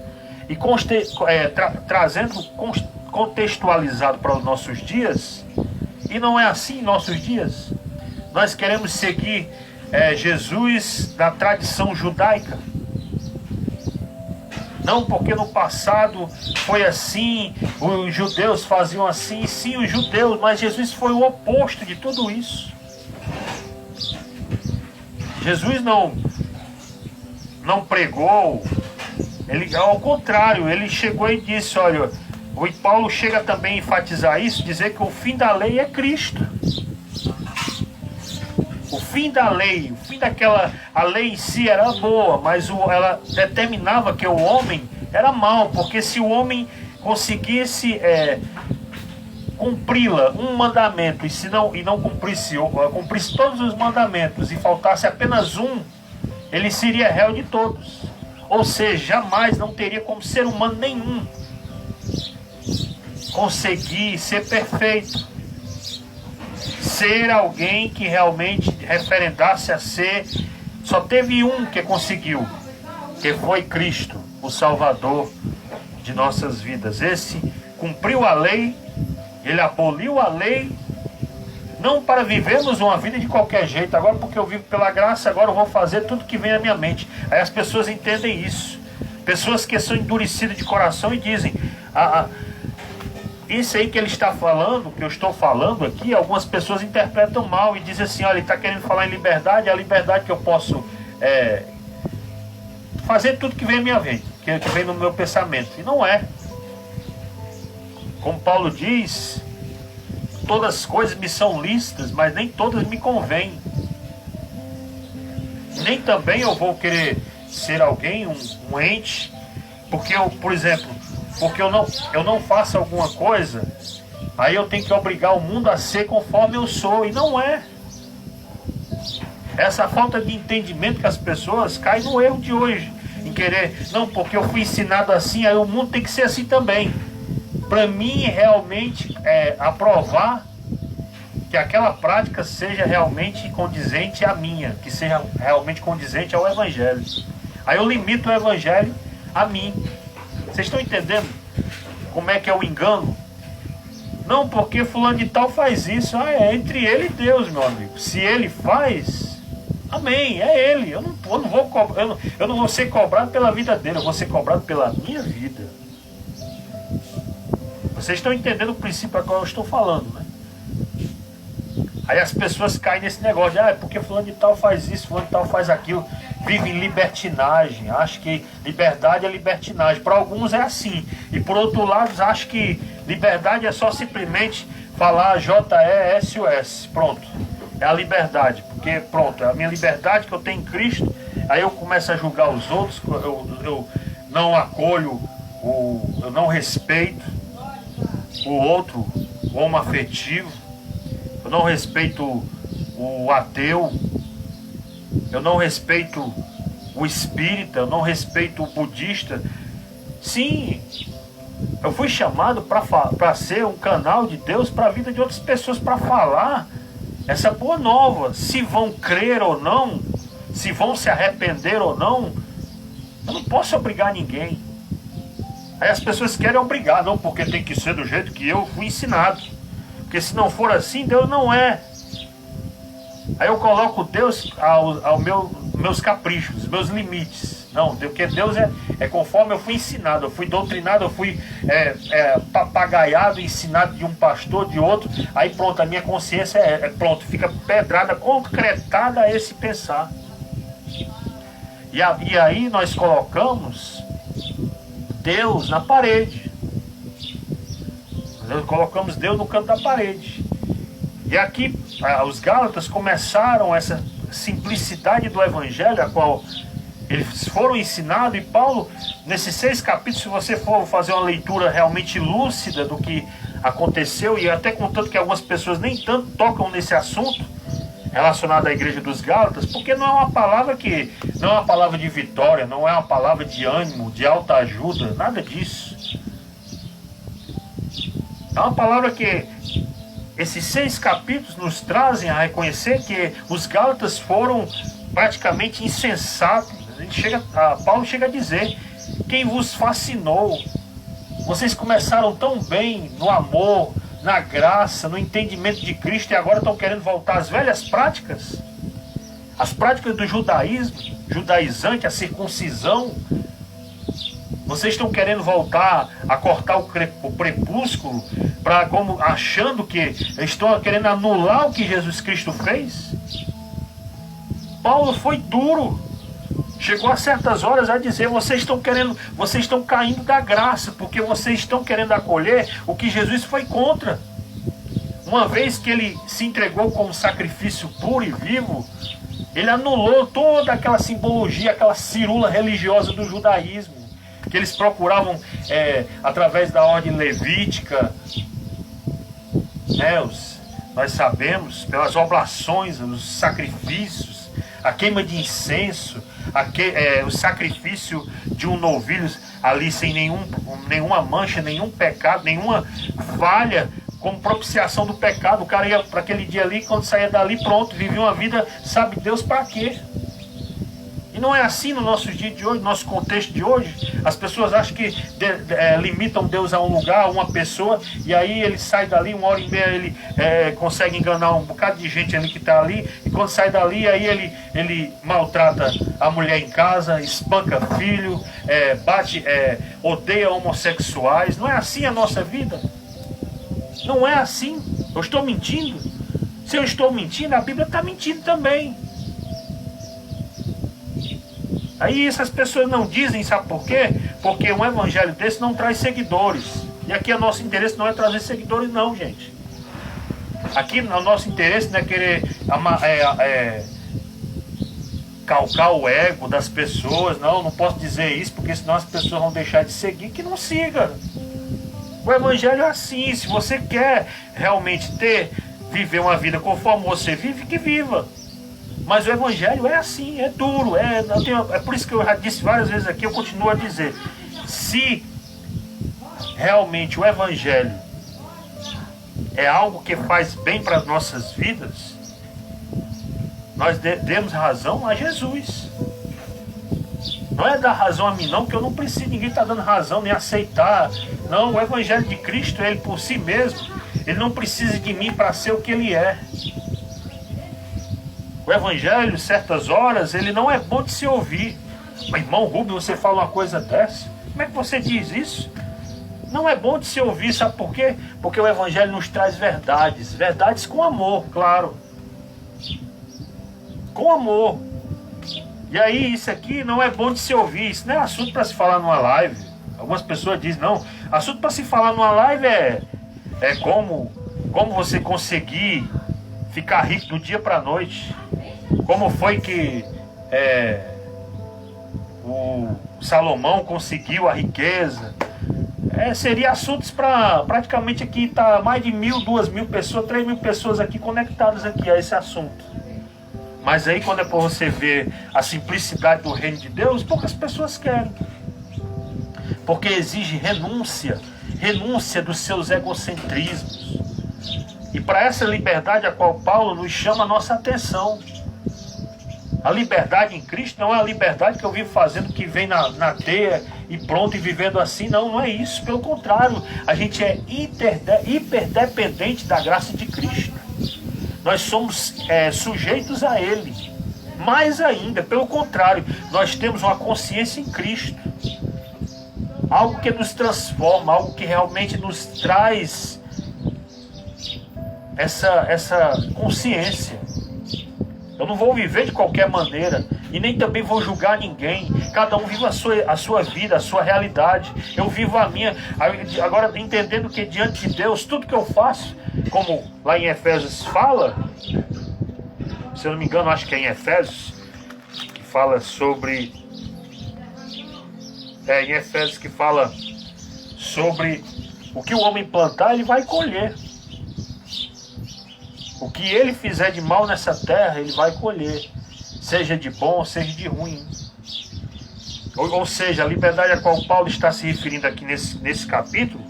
e trazendo contextualizado para os nossos dias. E não é assim em nossos dias. Nós queremos seguir Jesus da tradição judaica. Não porque no passado foi assim, os judeus faziam assim, sim, os judeus, mas Jesus foi o oposto de tudo isso. Jesus não pregou, ao contrário, ele chegou e disse, olha, o Paulo chega também a enfatizar isso, dizer que o fim da lei é Cristo. O fim da lei, a lei em si era boa, mas ela determinava que o homem era mau, porque se o homem conseguisse cumpri-la, um mandamento, e não cumprisse todos os mandamentos e faltasse apenas um, ele seria réu de todos. Ou seja, jamais não teria como ser humano nenhum conseguir ser perfeito. Ser alguém que realmente referendasse a ser, só teve um que conseguiu, que foi Cristo, o Salvador de nossas vidas. Esse cumpriu a lei, ele aboliu a lei Não para vivermos uma vida de qualquer jeito. Agora porque eu vivo pela graça, agora eu vou fazer tudo que vem à minha mente. Aí as pessoas entendem isso. Pessoas que são endurecidas de coração e dizem, isso aí que ele está falando, que eu estou falando aqui, algumas pessoas interpretam mal e dizem assim, olha, ele está querendo falar em liberdade, é a liberdade que eu posso fazer tudo que vem à minha mente, que vem no meu pensamento. E não é. Como Paulo diz, todas as coisas me são lícitas, mas nem todas me convêm. Nem também eu vou querer ser alguém, um ente, porque eu, por exemplo, porque eu não faço alguma coisa, aí eu tenho que obrigar o mundo a ser conforme eu sou, e não é. Essa falta de entendimento que as pessoas caem no erro de hoje, em querer, não, porque eu fui ensinado assim, aí o mundo tem que ser assim também. Para mim, realmente, aprovar que aquela prática seja realmente condizente à minha, que seja realmente condizente ao Evangelho. Aí eu limito o Evangelho a mim. Vocês estão entendendo como é que é o engano? Não, porque fulano de tal faz isso. É entre ele e Deus, meu amigo. Se ele faz, amém, é ele. Eu não vou ser cobrado pela vida dele, eu vou ser cobrado pela minha vida. Vocês estão entendendo o princípio a qual eu estou falando, né? Aí as pessoas caem nesse negócio de, porque fulano de tal faz isso, fulano de tal faz aquilo. Vive em libertinagem. Acho que liberdade é libertinagem. Para alguns é assim. E por outro lado, acho que liberdade é só simplesmente falar J-E-S-U-S. Pronto. É a liberdade. Porque pronto, é a minha liberdade que eu tenho em Cristo. Aí eu começo a julgar os outros. Eu não acolho, eu não respeito o outro, o homoafetivo. Eu não respeito o ateu, eu não respeito o espírita, eu não respeito o budista. Sim, eu fui chamado para ser um canal de Deus para a vida de outras pessoas, para falar essa boa nova. Se vão crer ou não, se vão se arrepender ou não, eu não posso obrigar ninguém. Aí as pessoas querem obrigar, não, porque tem que ser do jeito que eu fui ensinado. Porque se não for assim, Deus não é. Aí eu coloco Deus aos meus caprichos, meus limites. Não, porque Deus é conforme eu fui ensinado, eu fui doutrinado, eu fui papagaiado, ensinado de um pastor, de outro. Aí pronto, a minha consciência pronto, fica pedrada, concretada a esse pensar. E aí nós colocamos Deus na parede. Nós colocamos Deus no canto da parede. E aqui os Gálatas começaram essa simplicidade do Evangelho, a qual eles foram ensinados. E Paulo, nesses 6 capítulos, se você for fazer uma leitura realmente lúcida do que aconteceu, e até contanto que algumas pessoas nem tanto tocam nesse assunto relacionado à igreja dos Gálatas, porque não é uma palavra não é uma palavra de vitória, não é uma palavra de ânimo, de alta ajuda, nada disso. É uma palavra que esses 6 capítulos nos trazem a reconhecer que os Gálatas foram praticamente insensatos. Paulo chega a dizer: quem vos fascinou? Vocês começaram tão bem no amor, na graça, no entendimento de Cristo, e agora estão querendo voltar às velhas práticas? As práticas do judaísmo, judaizante, a circuncisão. Vocês estão querendo voltar a cortar o prepúsculo, achando que estão querendo anular o que Jesus Cristo fez? Paulo foi duro. Chegou a certas horas a dizer: vocês estão caindo da graça, porque vocês estão querendo acolher o que Jesus foi contra. Uma vez que ele se entregou como sacrifício puro e vivo, ele anulou toda aquela simbologia, aquela cirula religiosa do judaísmo, que eles procuravam através da ordem levítica, nós sabemos, pelas oblações, os sacrifícios, a queima de incenso, o sacrifício de um novilho ali sem nenhuma mancha, nenhum pecado, nenhuma falha, como propiciação do pecado. O cara ia para aquele dia ali, quando saía dali, pronto, vivia uma vida, sabe Deus para quê? E não é assim no nosso dia de hoje, no nosso contexto de hoje. As pessoas acham que limitam Deus a um lugar, a uma pessoa, e aí ele sai dali, 1h30 ele consegue enganar um bocado de gente ali que está ali, e quando sai dali, aí ele maltrata a mulher em casa, espanca filho, bate, odeia homossexuais. Não é assim a nossa vida. Não é assim. Eu estou mentindo. Se eu estou mentindo, a Bíblia está mentindo também. Aí essas pessoas não dizem, sabe por quê? Porque um evangelho desse não traz seguidores. E aqui o nosso interesse não é trazer seguidores não, gente. Aqui o nosso interesse não é querer calcar o ego das pessoas. Não posso dizer isso, porque senão as pessoas vão deixar de seguir. Que não siga. O evangelho é assim. Se você quer realmente viver uma vida conforme você vive, que viva. Mas o evangelho é assim, é duro, é por isso que eu já disse várias vezes aqui, eu continuo a dizer, se realmente o evangelho é algo que faz bem para as nossas vidas, nós demos razão a Jesus. Não é dar razão a mim não, porque eu não preciso, ninguém está dando razão, nem aceitar. Não, o evangelho de Cristo, ele por si mesmo, ele não precisa de mim para ser o que ele é. O evangelho, certas horas, ele não é bom de se ouvir. Mas, irmão Rubens, você fala uma coisa dessa? Como é que você diz isso? Não é bom de se ouvir, sabe por quê? Porque o evangelho nos traz verdades. Verdades com amor, claro. Com amor. E aí, isso aqui não é bom de se ouvir. Isso não é assunto para se falar numa live. Algumas pessoas dizem, não, assunto para se falar numa live é como você conseguir ficar rico do dia para a noite. Como foi que o Salomão conseguiu a riqueza. Seria assuntos para praticamente aqui tá mais de 1.000, 2.000 pessoas, 3.000 pessoas aqui conectadas aqui a esse assunto. Mas aí quando é para você ver a simplicidade do reino de Deus, poucas pessoas querem. Porque exige renúncia dos seus egocentrismos. E para essa liberdade a qual Paulo nos chama a nossa atenção. A liberdade em Cristo não é a liberdade que eu vivo fazendo que vem na teia e pronto e vivendo assim. Não é isso. Pelo contrário, a gente é hiperdependente da graça de Cristo. Nós somos sujeitos a Ele. Mais ainda, pelo contrário, nós temos uma consciência em Cristo. Algo que nos transforma, algo que realmente nos traz essa consciência. Eu não vou viver de qualquer maneira e nem também vou julgar ninguém. Cada um vive a sua vida, a sua realidade. Eu vivo a minha. Agora, entendendo que diante de Deus, tudo que eu faço, como lá em Efésios fala, se eu não me engano, acho que é em Efésios, que fala sobre... em Efésios que fala sobre o que o homem plantar, ele vai colher. O que ele fizer de mal nessa terra, ele vai colher. Seja de bom, seja de ruim. Ou seja, a liberdade a qual Paulo está se referindo aqui nesse capítulo,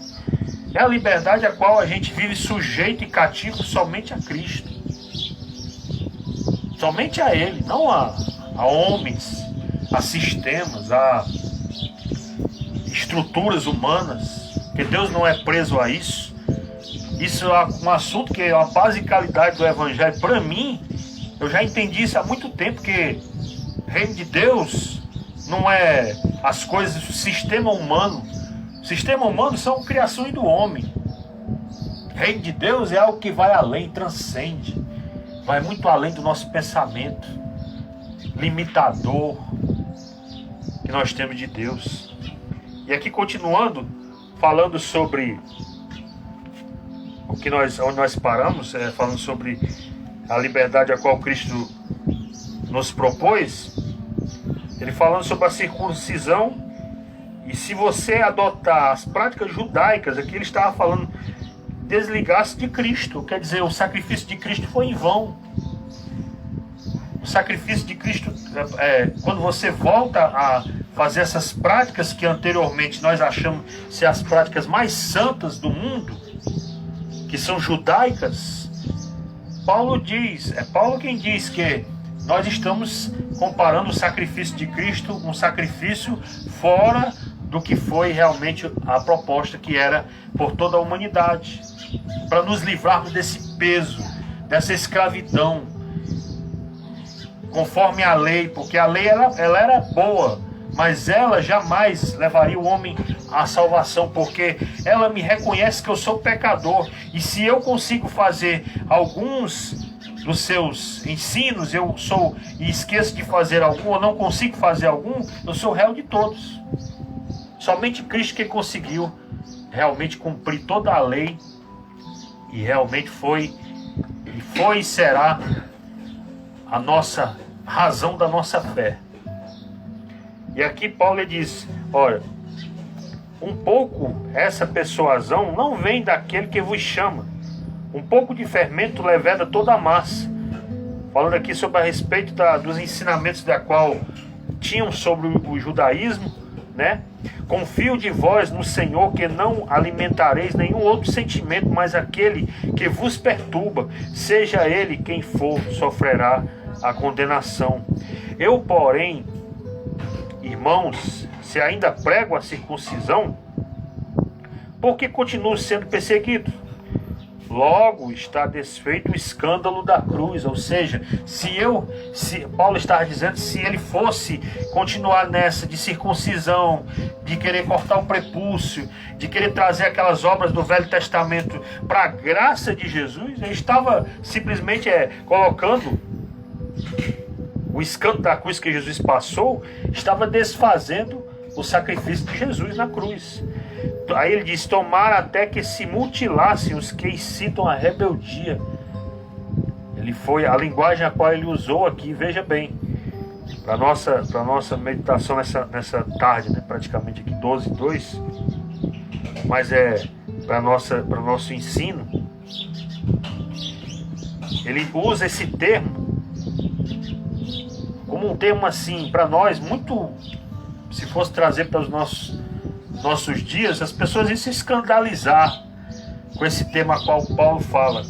é a liberdade a qual a gente vive sujeito e cativo somente a Cristo. Somente a Ele, não a homens, a sistemas, a estruturas humanas. Porque Deus não é preso a isso. Isso é um assunto que é a basicalidade do Evangelho. Para mim, eu já entendi isso há muito tempo, que o reino de Deus não é as coisas, o sistema humano. O sistema humano são criações do homem. O reino de Deus é algo que vai além, transcende. Vai muito além do nosso pensamento limitador que nós temos de Deus. E aqui continuando, falando sobre... onde nós paramos, falando sobre a liberdade a qual Cristo nos propôs, ele falando sobre a circuncisão, e se você adotar as práticas judaicas, aqui ele estava falando, desligar-se de Cristo, quer dizer, o sacrifício de Cristo foi em vão. O sacrifício de Cristo, quando você volta a fazer essas práticas que anteriormente nós achamos ser as práticas mais santas do mundo, que são judaicas, Paulo diz, Paulo quem diz que nós estamos comparando o sacrifício de Cristo, um sacrifício fora do que foi realmente a proposta, que era por toda a humanidade, para nos livrarmos desse peso, dessa escravidão, conforme a lei, porque a lei ela era boa, mas ela jamais levaria o homem à salvação, porque ela me reconhece que eu sou pecador, e se eu consigo fazer alguns dos seus ensinos, e esqueço de fazer algum, ou não consigo fazer algum, eu sou réu de todos. Somente Cristo que conseguiu realmente cumprir toda a lei, e realmente foi e será a nossa razão da nossa fé. E aqui Paulo diz, olha, um pouco essa persuasão não vem daquele que vos chama. Um pouco de fermento leveda toda a massa. Falando aqui sobre a respeito dos ensinamentos da qual tinham sobre o judaísmo, né? Confio de vós no Senhor, que não alimentareis nenhum outro sentimento, mas aquele que vos perturba, seja ele quem for, sofrerá a condenação. Eu, porém, irmãos, se ainda prego a circuncisão, porque continuo sendo perseguido? Logo está desfeito o escândalo da cruz. Ou seja, se Paulo estava dizendo, se ele fosse continuar nessa de circuncisão, de querer cortar o prepúcio, de querer trazer aquelas obras do Velho Testamento para a graça de Jesus, ele estava simplesmente colocando o escândalo da cruz que Jesus passou, estava desfazendo o sacrifício de Jesus na cruz. Aí ele diz, tomara até que se mutilassem os que incitam a rebeldia. A linguagem a qual ele usou aqui, veja bem, para nossa meditação nessa tarde, né, praticamente aqui 12:2, mas para o nosso ensino, ele usa esse termo como um termo assim, para nós, muito, se fosse trazer para os nossos dias, as pessoas iam se escandalizar com esse tema a qual Paulo fala.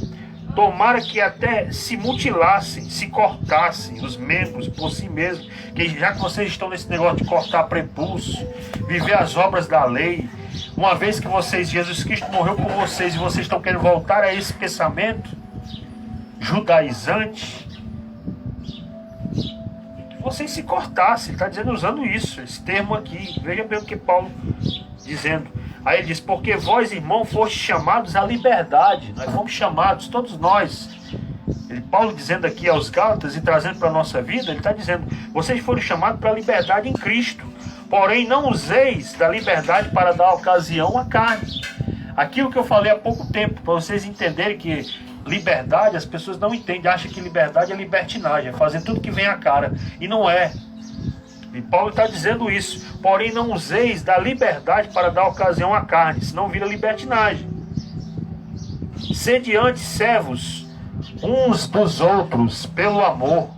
Tomara que até se mutilassem, se cortassem os membros por si mesmos, que já que vocês estão nesse negócio de cortar prepúcio, viver as obras da lei, uma vez que Jesus Cristo morreu por vocês e vocês estão querendo voltar a esse pensamento judaizante, vocês se cortassem. Ele está dizendo, usando isso, esse termo aqui. Veja bem o que Paulo dizendo. Aí ele diz, porque vós, irmão, fostes chamados à liberdade. Nós fomos chamados, todos nós. Paulo dizendo aqui aos Gálatas e trazendo para a nossa vida, ele está dizendo, vocês foram chamados para a liberdade em Cristo. Porém, não useis da liberdade para dar ocasião à carne. Aquilo que eu falei há pouco tempo, para vocês entenderem que liberdade, as pessoas não entendem, acham que liberdade é libertinagem, é fazer tudo que vem à cara, e não é. E Paulo está dizendo isso, porém não useis da liberdade para dar ocasião à carne, senão vira libertinagem. Sede antes servos uns dos outros pelo amor,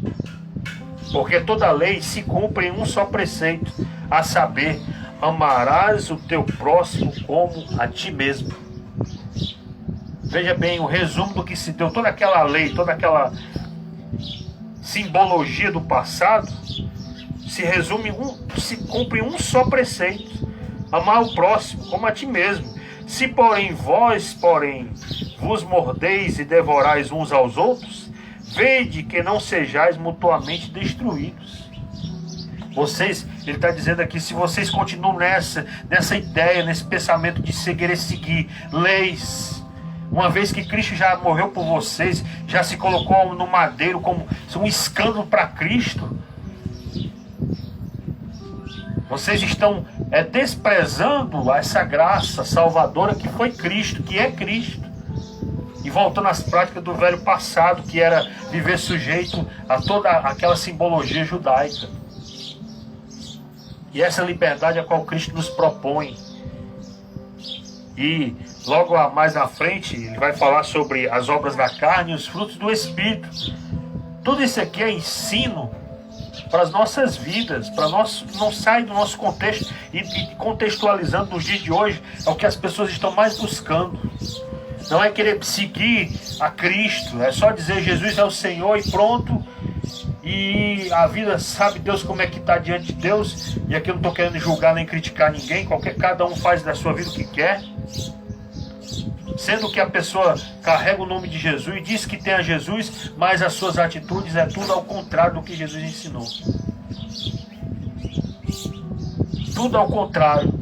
porque toda lei se cumpre em um só preceito, a saber, amarás o teu próximo como a ti mesmo. Veja bem o resumo do que se deu, toda aquela lei, toda aquela simbologia do passado, se cumpre em um só preceito, amar o próximo como a ti mesmo. Se porém vós, vos mordeis e devorais uns aos outros, vede que não sejais mutuamente destruídos. Ele está dizendo aqui, se vocês continuam nessa ideia, nesse pensamento de querer seguir leis, uma vez que Cristo já morreu por vocês, já se colocou no madeiro como um escândalo para Cristo, vocês estão desprezando essa graça salvadora que foi Cristo, que é Cristo, e voltando às práticas do velho passado, que era viver sujeito a toda aquela simbologia judaica. E essa liberdade a qual Cristo nos propõe. E logo mais na frente ele vai falar sobre as obras da carne e os frutos do Espírito. Tudo isso aqui é ensino para as nossas vidas, para nós, não sai do nosso contexto, e contextualizando nos dias de hoje, é o que as pessoas estão mais buscando. Não é querer seguir a Cristo, é só dizer Jesus é o Senhor e pronto, e a vida, sabe Deus como é que está diante de Deus, e aqui eu não estou querendo julgar nem criticar ninguém, cada um faz da sua vida o que quer, sendo que a pessoa carrega o nome de Jesus e diz que tem a Jesus, mas as suas atitudes é tudo ao contrário do que Jesus ensinou. Tudo ao contrário.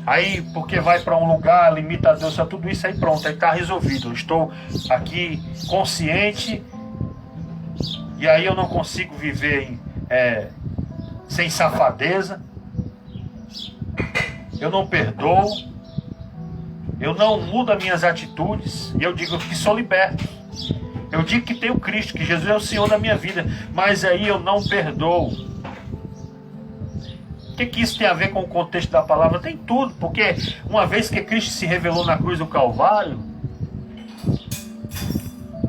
Aí, porque vai para um lugar, limita a Deus, tudo isso aí pronto, aí está resolvido. Eu estou aqui consciente, e aí eu não consigo viver sem safadeza, eu não perdoo, eu não mudo as minhas atitudes, e eu digo que sou liberto. Eu digo que tenho Cristo, que Jesus é o Senhor da minha vida, mas aí eu não perdoo. O que isso tem a ver com o contexto da palavra? Tem tudo, porque uma vez que Cristo se revelou na cruz do Calvário,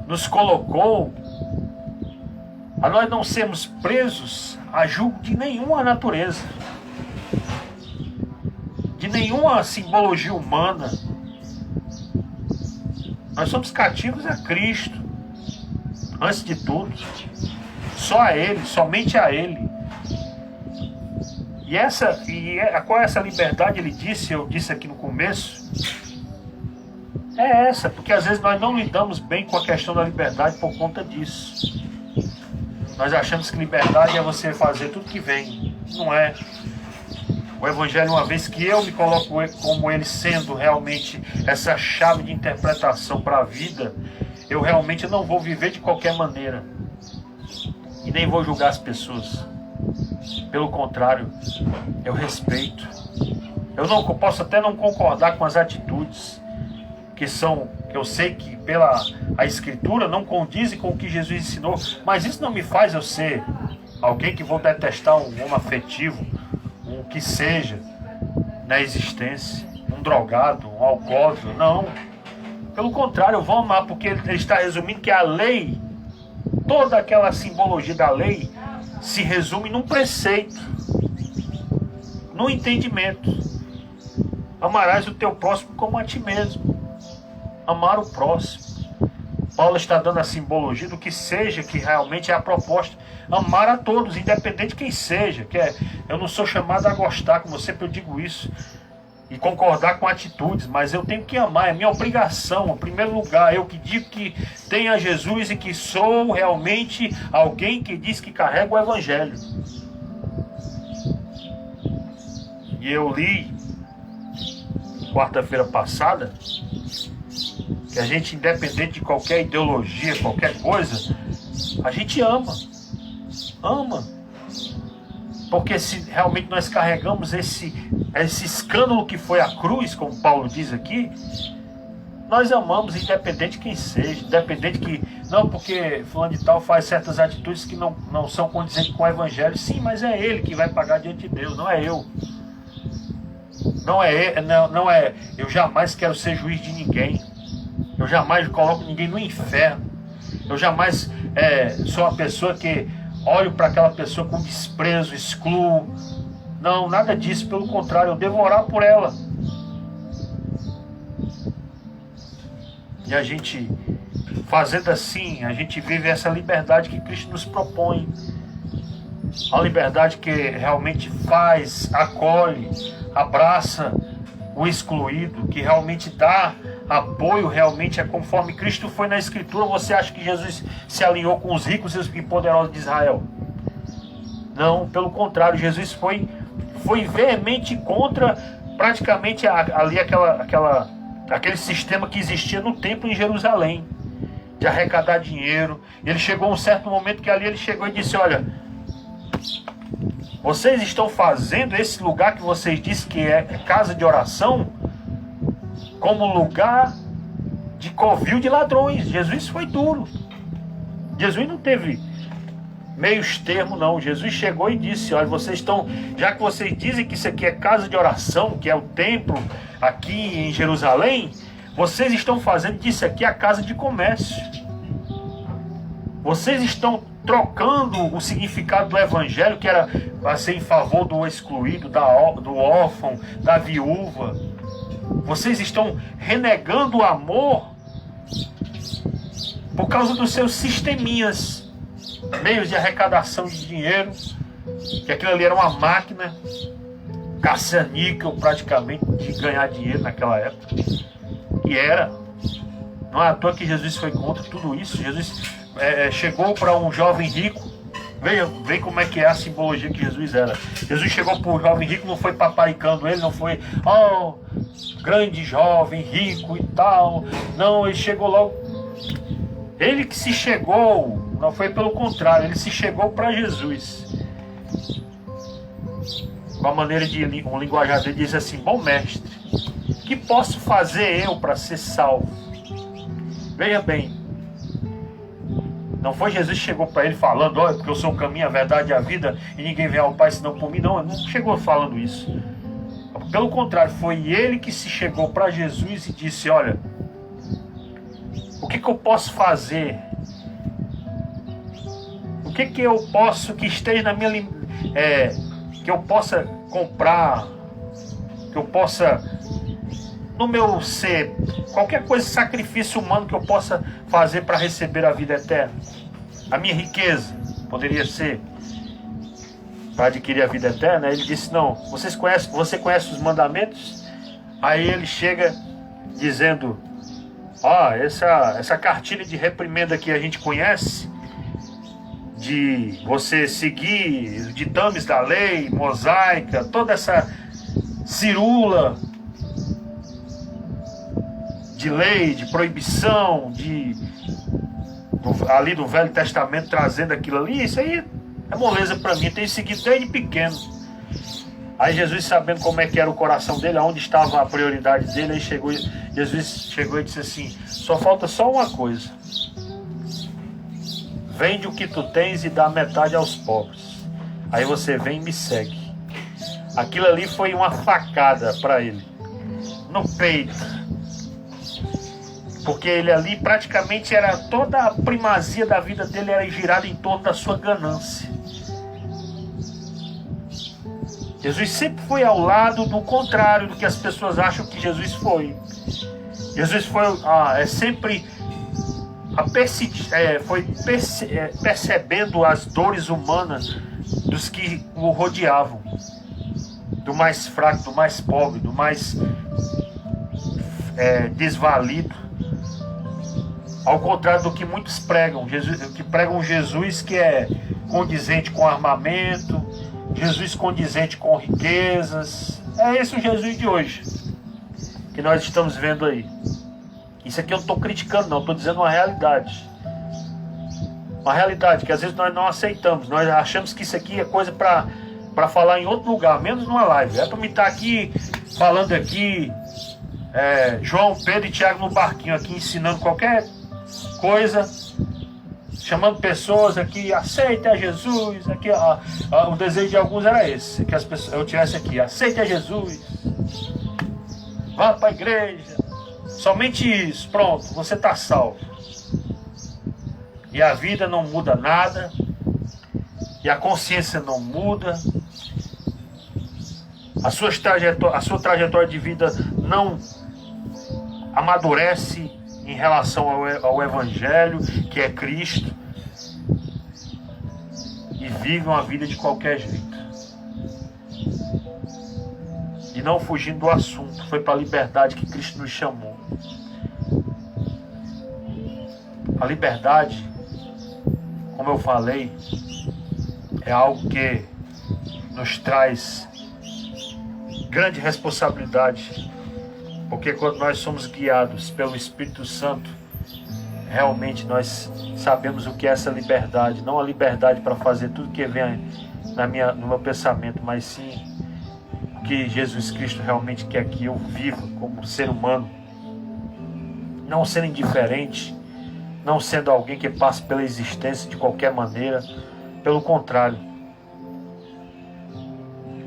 nos colocou a nós não sermos presos a julgo de nenhuma natureza, de nenhuma simbologia humana. Nós somos cativos a Cristo, antes de tudo, só a Ele, somente a Ele. Qual é essa liberdade? Eu disse aqui no começo, é essa, porque às vezes nós não lidamos bem com a questão da liberdade por conta disso. Nós achamos que liberdade é você fazer tudo que vem. Não é. O Evangelho, uma vez que eu me coloco como ele sendo realmente essa chave de interpretação para a vida, eu realmente não vou viver de qualquer maneira e nem vou julgar as pessoas. Pelo contrário, eu respeito. Eu posso até não concordar com as atitudes que eu sei que pela a Escritura não condizem com o que Jesus ensinou, mas isso não me faz eu ser alguém que vou detestar um homem afetivo, um que seja na existência, um drogado, um alcoólatra. Não. Pelo contrário, eu vou amar, porque ele está resumindo que a lei, toda aquela simbologia da lei, se resume num preceito, num entendimento. Amarás o teu próximo como a ti mesmo. Amar o próximo. Paulo está dando a simbologia do que seja, que realmente é a proposta. Amar a todos, independente de quem seja. Eu não sou chamado a gostar, como sempre eu digo isso, e concordar com atitudes, mas eu tenho que amar, é minha obrigação, em primeiro lugar. Eu que digo que tenho a Jesus e que sou realmente alguém que diz que carrega o Evangelho. E eu li quarta-feira passada que a gente, independente de qualquer ideologia, qualquer coisa, a gente ama. Porque se realmente nós carregamos esse escândalo que foi a cruz, como Paulo diz aqui, nós amamos independente de quem seja, independente que, não, porque fulano de tal faz certas atitudes que não são condizentes com o Evangelho. Sim, mas é ele que vai pagar diante de Deus, não é eu. Não é, eu jamais quero ser juiz de ninguém. Eu jamais coloco ninguém no inferno. Eu jamais sou uma pessoa que olho para aquela pessoa com desprezo, excluo. Não, nada disso. Pelo contrário, eu devo orar por ela. E a gente, fazendo assim, a gente vive essa liberdade que Cristo nos propõe. A liberdade que realmente faz, acolhe, abraça o excluído, que realmente dá apoio, realmente é conforme Cristo foi na Escritura. Você acha que Jesus se alinhou com os ricos e poderosos de Israel? Não, pelo contrário, Jesus foi veemente contra praticamente ali aquele sistema que existia no templo em Jerusalém, de arrecadar dinheiro. Ele chegou a um certo momento que ali ele chegou e disse: olha, vocês estão fazendo esse lugar que vocês dizem que é casa de oração como lugar de covil de ladrões. Jesus foi duro. Jesus não teve meios termos, não. Jesus chegou e disse: olha, vocês estão, já que vocês dizem que isso aqui é casa de oração, que é o templo aqui em Jerusalém, vocês estão fazendo disso aqui a casa de comércio. Vocês estão trocando o significado do Evangelho, que era para ser em favor do excluído, do órfão, da viúva. Vocês estão renegando o amor por causa dos seus sisteminhas. meios de arrecadação de dinheiro, que aquilo ali era uma máquina caça-níquel praticamente de ganhar dinheiro naquela época. E era. Não é à toa que Jesus foi contra tudo isso. Jesus chegou para um jovem rico. Veja como é que é a simbologia que Jesus era. Jesus chegou para o jovem rico, não foi paparicando ele, não foi, oh, grande jovem, rico e tal. Não, ele chegou logo. Ele que se chegou, não foi pelo contrário, ele se chegou para Jesus. Com a maneira de um linguajar dele, diz assim: bom mestre, o que posso fazer eu para ser salvo? Veja bem, não foi Jesus que chegou para ele falando, olha, porque eu sou o caminho, a verdade e a vida, e ninguém vem ao Pai senão por mim. Não, ele não chegou falando isso. Pelo contrário, foi ele que se chegou para Jesus e disse: olha, o que eu posso fazer? O que eu posso, que esteja na minha... que eu possa comprar, que eu possa, no meu ser, qualquer coisa, sacrifício humano que eu possa fazer para receber a vida eterna. A minha riqueza poderia ser para adquirir a vida eterna. Ele disse: não, você conhece os mandamentos? Aí ele chega dizendo: essa cartilha de reprimenda que a gente conhece, de você seguir os ditames da lei mosaica, toda essa cirula de lei, de proibição, ali do Velho Testamento, trazendo aquilo ali, isso aí é moleza para mim, tenho seguido desde pequeno. Aí Jesus, sabendo como é que era o coração dele, aonde estava a prioridade dele, aí Jesus chegou e disse assim: só falta só uma coisa. Vende o que tu tens e dá metade aos pobres. Aí você vem e me segue. Aquilo ali foi uma facada para ele, no peito. Porque ele ali praticamente era toda a primazia da vida dele era girada em torno da sua ganância. Jesus sempre foi ao lado do contrário do que as pessoas acham que Jesus foi. Jesus foi sempre percebendo as dores humanas dos que o rodeavam, do mais fraco, do mais pobre, do mais desvalido. Ao contrário do que muitos pregam, Jesus que é condizente com armamento, Jesus condizente com riquezas. É esse o Jesus de hoje que nós estamos vendo aí. Isso aqui eu não estou criticando, não, estou dizendo uma realidade. Uma realidade que às vezes nós não aceitamos. Nós achamos que isso aqui é coisa para falar em outro lugar, menos numa live. É para me estar aqui falando aqui, João, Pedro e Tiago no barquinho aqui, ensinando qualquer coisa, chamando pessoas aqui, aceita a Jesus. Aqui, o desejo de alguns era esse, que as pessoas, eu tivesse aqui, aceita a Jesus, vá para a igreja, somente isso, pronto, você está salvo. E a vida não muda nada, e a consciência não muda, a sua trajetória de vida não amadurece em relação ao Evangelho, que é Cristo, e vive uma vida de qualquer jeito. E não fugindo do assunto, foi para a liberdade que Cristo nos chamou. A liberdade, como eu falei, é algo que nos traz grande responsabilidade. Porque quando nós somos guiados pelo Espírito Santo, realmente nós sabemos o que é essa liberdade. Não a liberdade para fazer tudo que vem no meu pensamento, mas sim o que Jesus Cristo realmente quer que eu viva como ser humano. Não sendo indiferente, não sendo alguém que passe pela existência de qualquer maneira. Pelo contrário,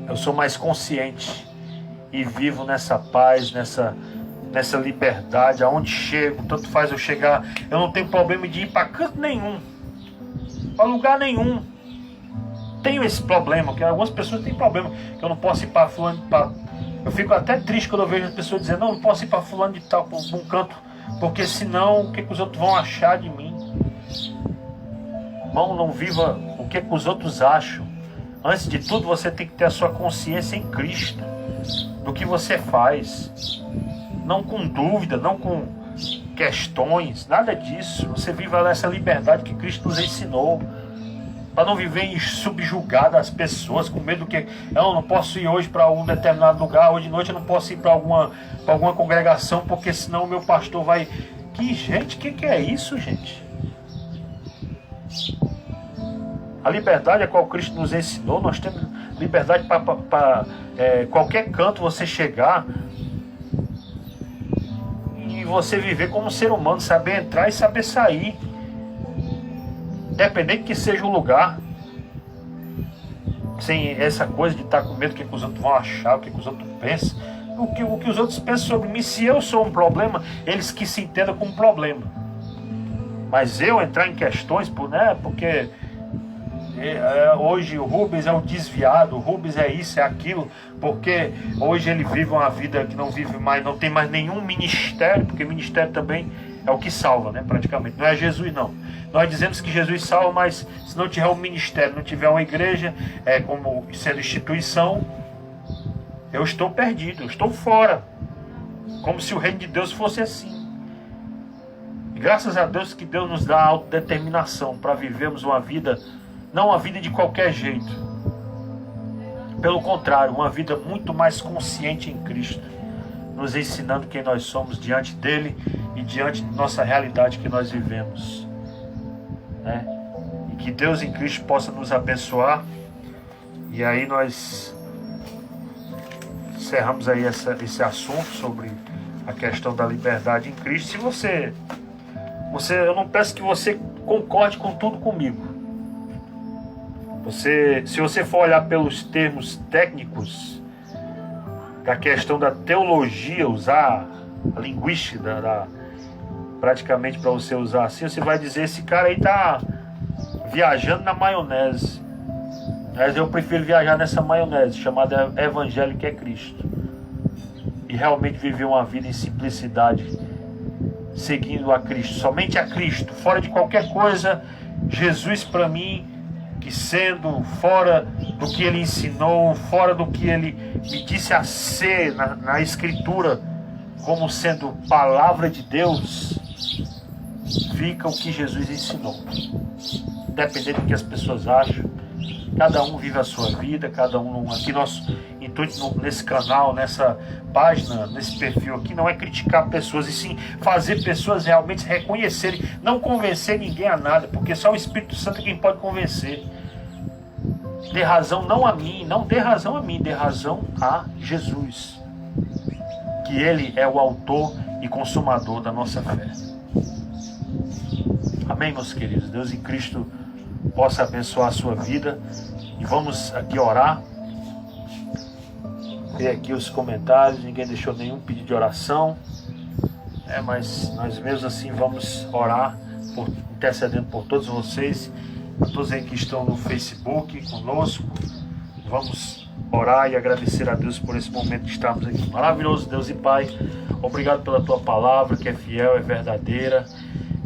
eu sou mais consciente e vivo nessa paz, nessa liberdade. Aonde chego, tanto faz eu chegar, eu não tenho problema de ir para canto nenhum, para lugar nenhum. Tenho esse problema, porque algumas pessoas têm problema, que eu não posso ir para fulano, eu fico até triste quando eu vejo as pessoas dizendo: não posso ir para fulano de tal, para um canto, porque senão o que os outros vão achar de mim? Irmão, não viva o que os outros acham. Antes de tudo, você tem que ter a sua consciência em Cristo, do que você faz. Não com dúvida, não com questões, nada disso. Você viva essa liberdade que Cristo nos ensinou, para não viver subjugado às pessoas, com medo que eu não posso ir hoje para um determinado lugar, hoje de noite eu não posso ir para alguma congregação, porque senão o meu pastor vai... Gente, que é isso, gente? A liberdade a qual Cristo nos ensinou, nós temos liberdade para qualquer canto você chegar e você viver como ser humano, saber entrar e saber sair, independente que seja o lugar, sem essa coisa de estar com medo do que os outros vão achar, o que os outros pensam, o que os outros pensam sobre mim. Se eu sou um problema, eles que se entendam como um problema, mas eu entrar em questões, porque hoje o Rubens é um desviado, o Rubens é isso, é aquilo, porque hoje ele vive uma vida que não vive mais, não tem mais nenhum ministério, porque ministério também é o que salva, né, praticamente. Não é Jesus, não. Nós dizemos que Jesus salva, mas se não tiver um ministério, não tiver uma igreja, como sendo instituição, eu estou perdido, eu estou fora. Como se o reino de Deus fosse assim. E graças a Deus que Deus nos dá autodeterminação para vivermos uma vida, não uma vida de qualquer jeito. Pelo contrário, uma vida muito mais consciente em Cristo, nos ensinando quem nós somos diante dele e diante de nossa realidade que nós vivemos. E que Deus em Cristo possa nos abençoar. E aí nós encerramos aí esse assunto sobre a questão da liberdade em Cristo. Eu não peço que você concorde com tudo comigo. Se você for olhar pelos termos técnicos da questão da teologia, usar a linguística praticamente para você usar assim, você vai dizer: esse cara aí está viajando na maionese. Mas eu prefiro viajar nessa maionese chamada Evangelho, que é Cristo, e realmente viver uma vida em simplicidade, seguindo a Cristo, somente a Cristo, fora de qualquer coisa. Jesus para mim, que sendo fora do que ele ensinou, fora do que ele me disse a ser na Escritura, como sendo palavra de Deus, fica o que Jesus ensinou. Independente do que as pessoas acham, cada um vive a sua vida, cada um aqui. Nosso intuito nesse canal, nessa página, nesse perfil aqui, não é criticar pessoas, e sim fazer pessoas realmente reconhecerem, não convencer ninguém a nada, porque só o Espírito Santo é quem pode convencer. Dê razão não a mim, não dê razão a mim, dê razão a Jesus, que ele é o autor e consumador da nossa fé. Amém, meus queridos? Deus em Cristo possa abençoar a sua vida. E vamos aqui orar. Ver aqui os comentários. Ninguém deixou nenhum pedido de oração, mas nós mesmo assim vamos orar, intercedendo por todos vocês, todos aí que estão no Facebook conosco. Vamos orar e agradecer a Deus por esse momento que estamos aqui. Maravilhoso Deus e Pai, obrigado pela tua palavra, que é fiel, é verdadeira.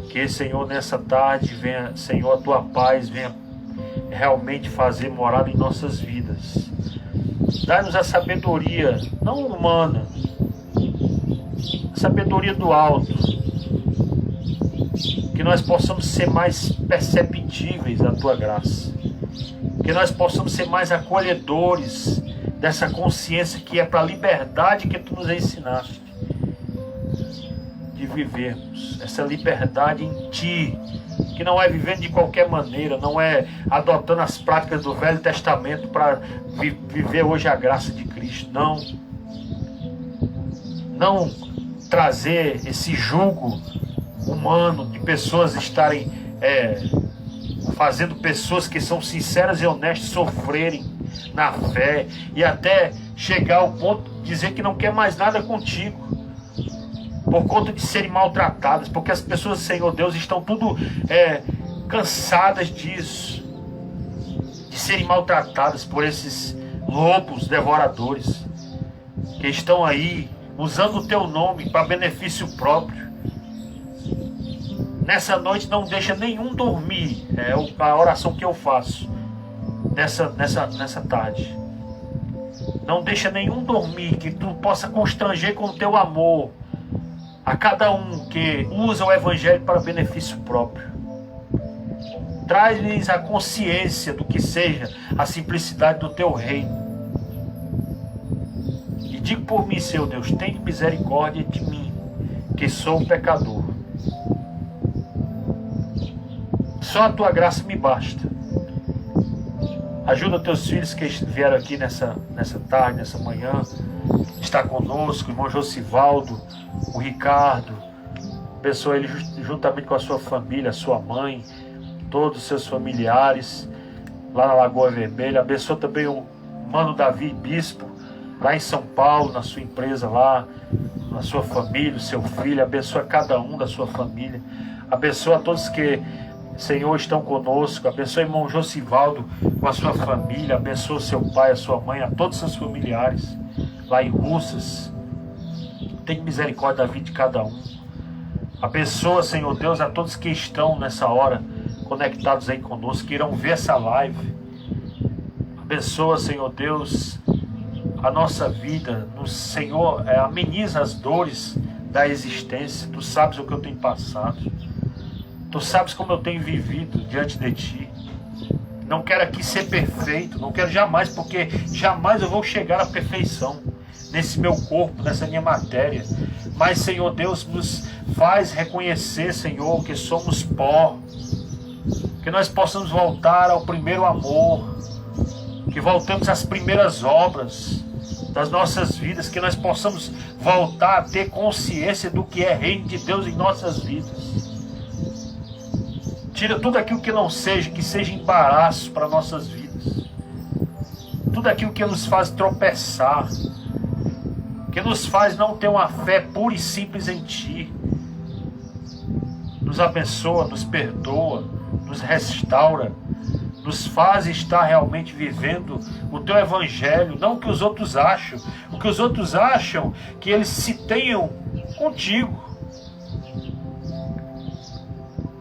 Que, Senhor, nessa tarde venha, Senhor, a tua paz venha realmente fazer morada em nossas vidas. Dá-nos a sabedoria, não humana, a sabedoria do alto, que nós possamos ser mais perceptíveis da tua graça, que nós possamos ser mais acolhedores dessa consciência que é para a liberdade que tu nos ensinaste de vivermos, essa liberdade em ti, que não é vivendo de qualquer maneira, não é adotando as práticas do Velho Testamento para viver hoje a graça de Cristo, não trazer esse jugo humano de pessoas estarem fazendo pessoas que são sinceras e honestas sofrerem na fé e até chegar ao ponto de dizer que não quer mais nada contigo, por conta de serem maltratadas, porque as pessoas, Senhor Deus, estão tudo cansadas disso, de serem maltratadas por esses lobos devoradores, que estão aí usando o teu nome para benefício próprio. Nessa noite não deixa nenhum dormir. É a oração que eu faço nessa tarde. Não deixa nenhum dormir, que tu possa constranger com o teu amor a cada um que usa o Evangelho para benefício próprio. Traz-lhes a consciência do que seja a simplicidade do teu reino. E digo por mim, Senhor Deus, tem misericórdia de mim, que sou um pecador. Só a tua graça me basta. Ajuda teus filhos que vieram aqui nessa tarde, nessa manhã. Está conosco, o irmão Josivaldo, o Ricardo. Abençoa ele juntamente com a sua família, a sua mãe, todos os seus familiares, lá na Lagoa Vermelha. Abençoa também o Mano Davi, bispo, lá em São Paulo, na sua empresa lá, na sua família, o seu filho. Abençoa cada um da sua família. Abençoa a todos que, Senhor, estão conosco. Abençoa o irmão Josivaldo com a sua família. Abençoa o seu pai, a sua mãe, a todos os seus familiares lá em Russas. Tem misericórdia da vida de cada um. Abençoa, Senhor Deus, a todos que estão nessa hora conectados aí conosco, que irão ver essa live. Abençoa, Senhor Deus, a nossa vida. Senhor, ameniza as dores da existência. Tu sabes o que eu tenho passado. Tu sabes como eu tenho vivido diante de Ti. Não quero aqui ser perfeito, não quero jamais, porque jamais eu vou chegar à perfeição nesse meu corpo, nessa minha matéria. Mas, Senhor Deus, nos faz reconhecer, Senhor, que somos pó, que nós possamos voltar ao primeiro amor, que voltemos às primeiras obras das nossas vidas, que nós possamos voltar a ter consciência do que é reino de Deus em nossas vidas. Tira tudo aquilo que não seja, que seja embaraço para nossas vidas. Tudo aquilo que nos faz tropeçar, que nos faz não ter uma fé pura e simples em Ti. Nos abençoa, nos perdoa, nos restaura, nos faz estar realmente vivendo o Teu Evangelho, não o que os outros acham. O que os outros acham que eles se tenham contigo.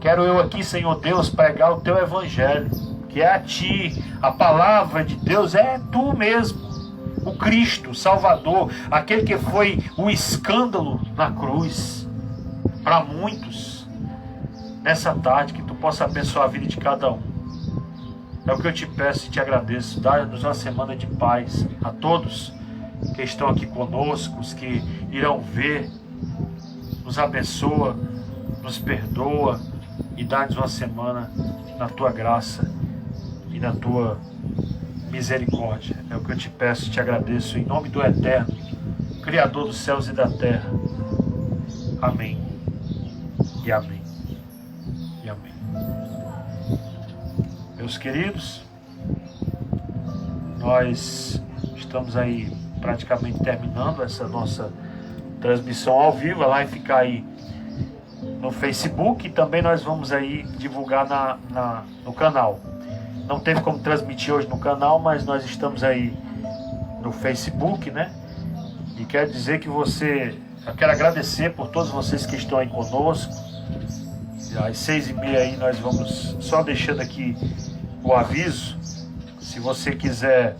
Quero eu aqui, Senhor Deus, pregar o Teu Evangelho, que é a Ti. A palavra de Deus é Tu mesmo, o Cristo, o Salvador, aquele que foi o escândalo na cruz para muitos. Nessa tarde, que Tu possa abençoar a vida de cada um. É o que eu Te peço e Te agradeço. Dá-nos uma semana de paz a todos que estão aqui conosco, os que irão ver. Nos abençoa, nos perdoa e dá-nos uma semana na Tua graça e na Tua misericórdia. É o que eu Te peço e Te agradeço em nome do Eterno, Criador dos céus e da terra. Amém. E amém. E amém. Meus queridos, nós estamos aí praticamente terminando essa nossa transmissão ao vivo. Ela vai ficar aí no Facebook e também nós vamos aí divulgar no canal. Não teve como transmitir hoje no canal, mas nós estamos aí no Facebook, né? E quero dizer que eu quero agradecer por todos vocês que estão aí conosco. Às 6h30 aí nós vamos, só deixando aqui o aviso, se você quiser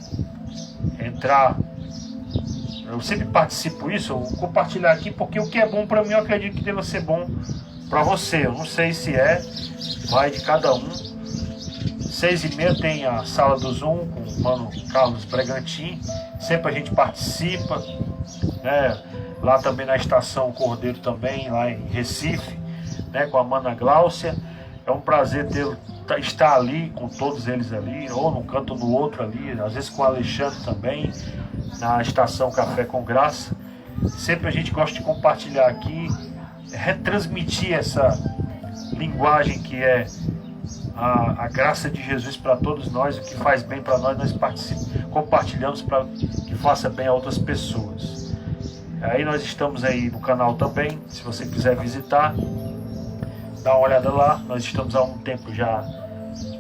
entrar, eu sempre participo isso, eu vou compartilhar aqui, porque o que é bom para mim eu acredito que deva ser bom para você. Eu não sei se vai de cada um. 6h30 tem a sala do Zoom com o Mano Carlos Bregantin, sempre a gente participa, né? Lá também na Estação Cordeiro também, lá em Recife, né? Com a Mana Gláucia. É um prazer estar ali com todos eles ali, ou num canto ou no outro ali, às vezes com o Alexandre também, na Estação Café com Graça. Sempre a gente gosta de compartilhar aqui, retransmitir essa linguagem que é a graça de Jesus para todos nós. O que faz bem para nós compartilhamos para que faça bem a outras pessoas. Aí nós estamos aí no canal também, se você quiser visitar, dá uma olhada lá. Nós estamos há um tempo já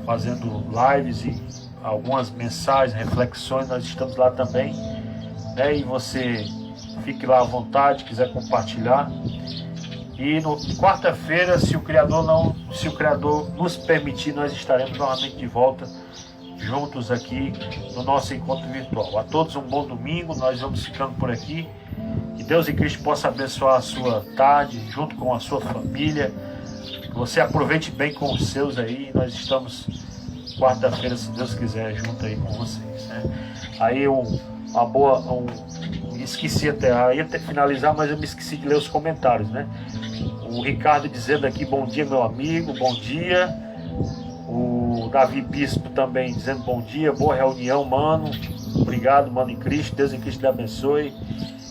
fazendo lives e algumas mensagens, reflexões, nós estamos lá também, né? E você fique lá à vontade, quiser compartilhar. E no quarta-feira, se o Criador nos permitir, nós estaremos novamente de volta juntos aqui no nosso encontro virtual. A todos um bom domingo, nós vamos ficando por aqui. Que Deus em Cristo possa abençoar a sua tarde, junto com a sua família. Que você aproveite bem com os seus aí. Nós estamos quarta-feira, se Deus quiser, junto aí com vocês, né? Aí esqueci ia finalizar, mas eu me esqueci de ler os comentários, né? O Ricardo dizendo aqui, bom dia meu amigo, bom dia. O Davi Bispo também dizendo bom dia, boa reunião, mano. Obrigado, mano, em Cristo, Deus em Cristo lhe abençoe.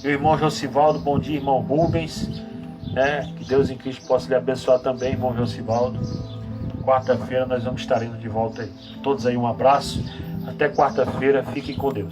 E o irmão Josivaldo, bom dia, irmão Rubens, né? Que Deus em Cristo possa lhe abençoar também, irmão Josivaldo. Quarta-feira nós vamos estar indo de volta aí. Todos aí um abraço, até quarta-feira, fiquem com Deus.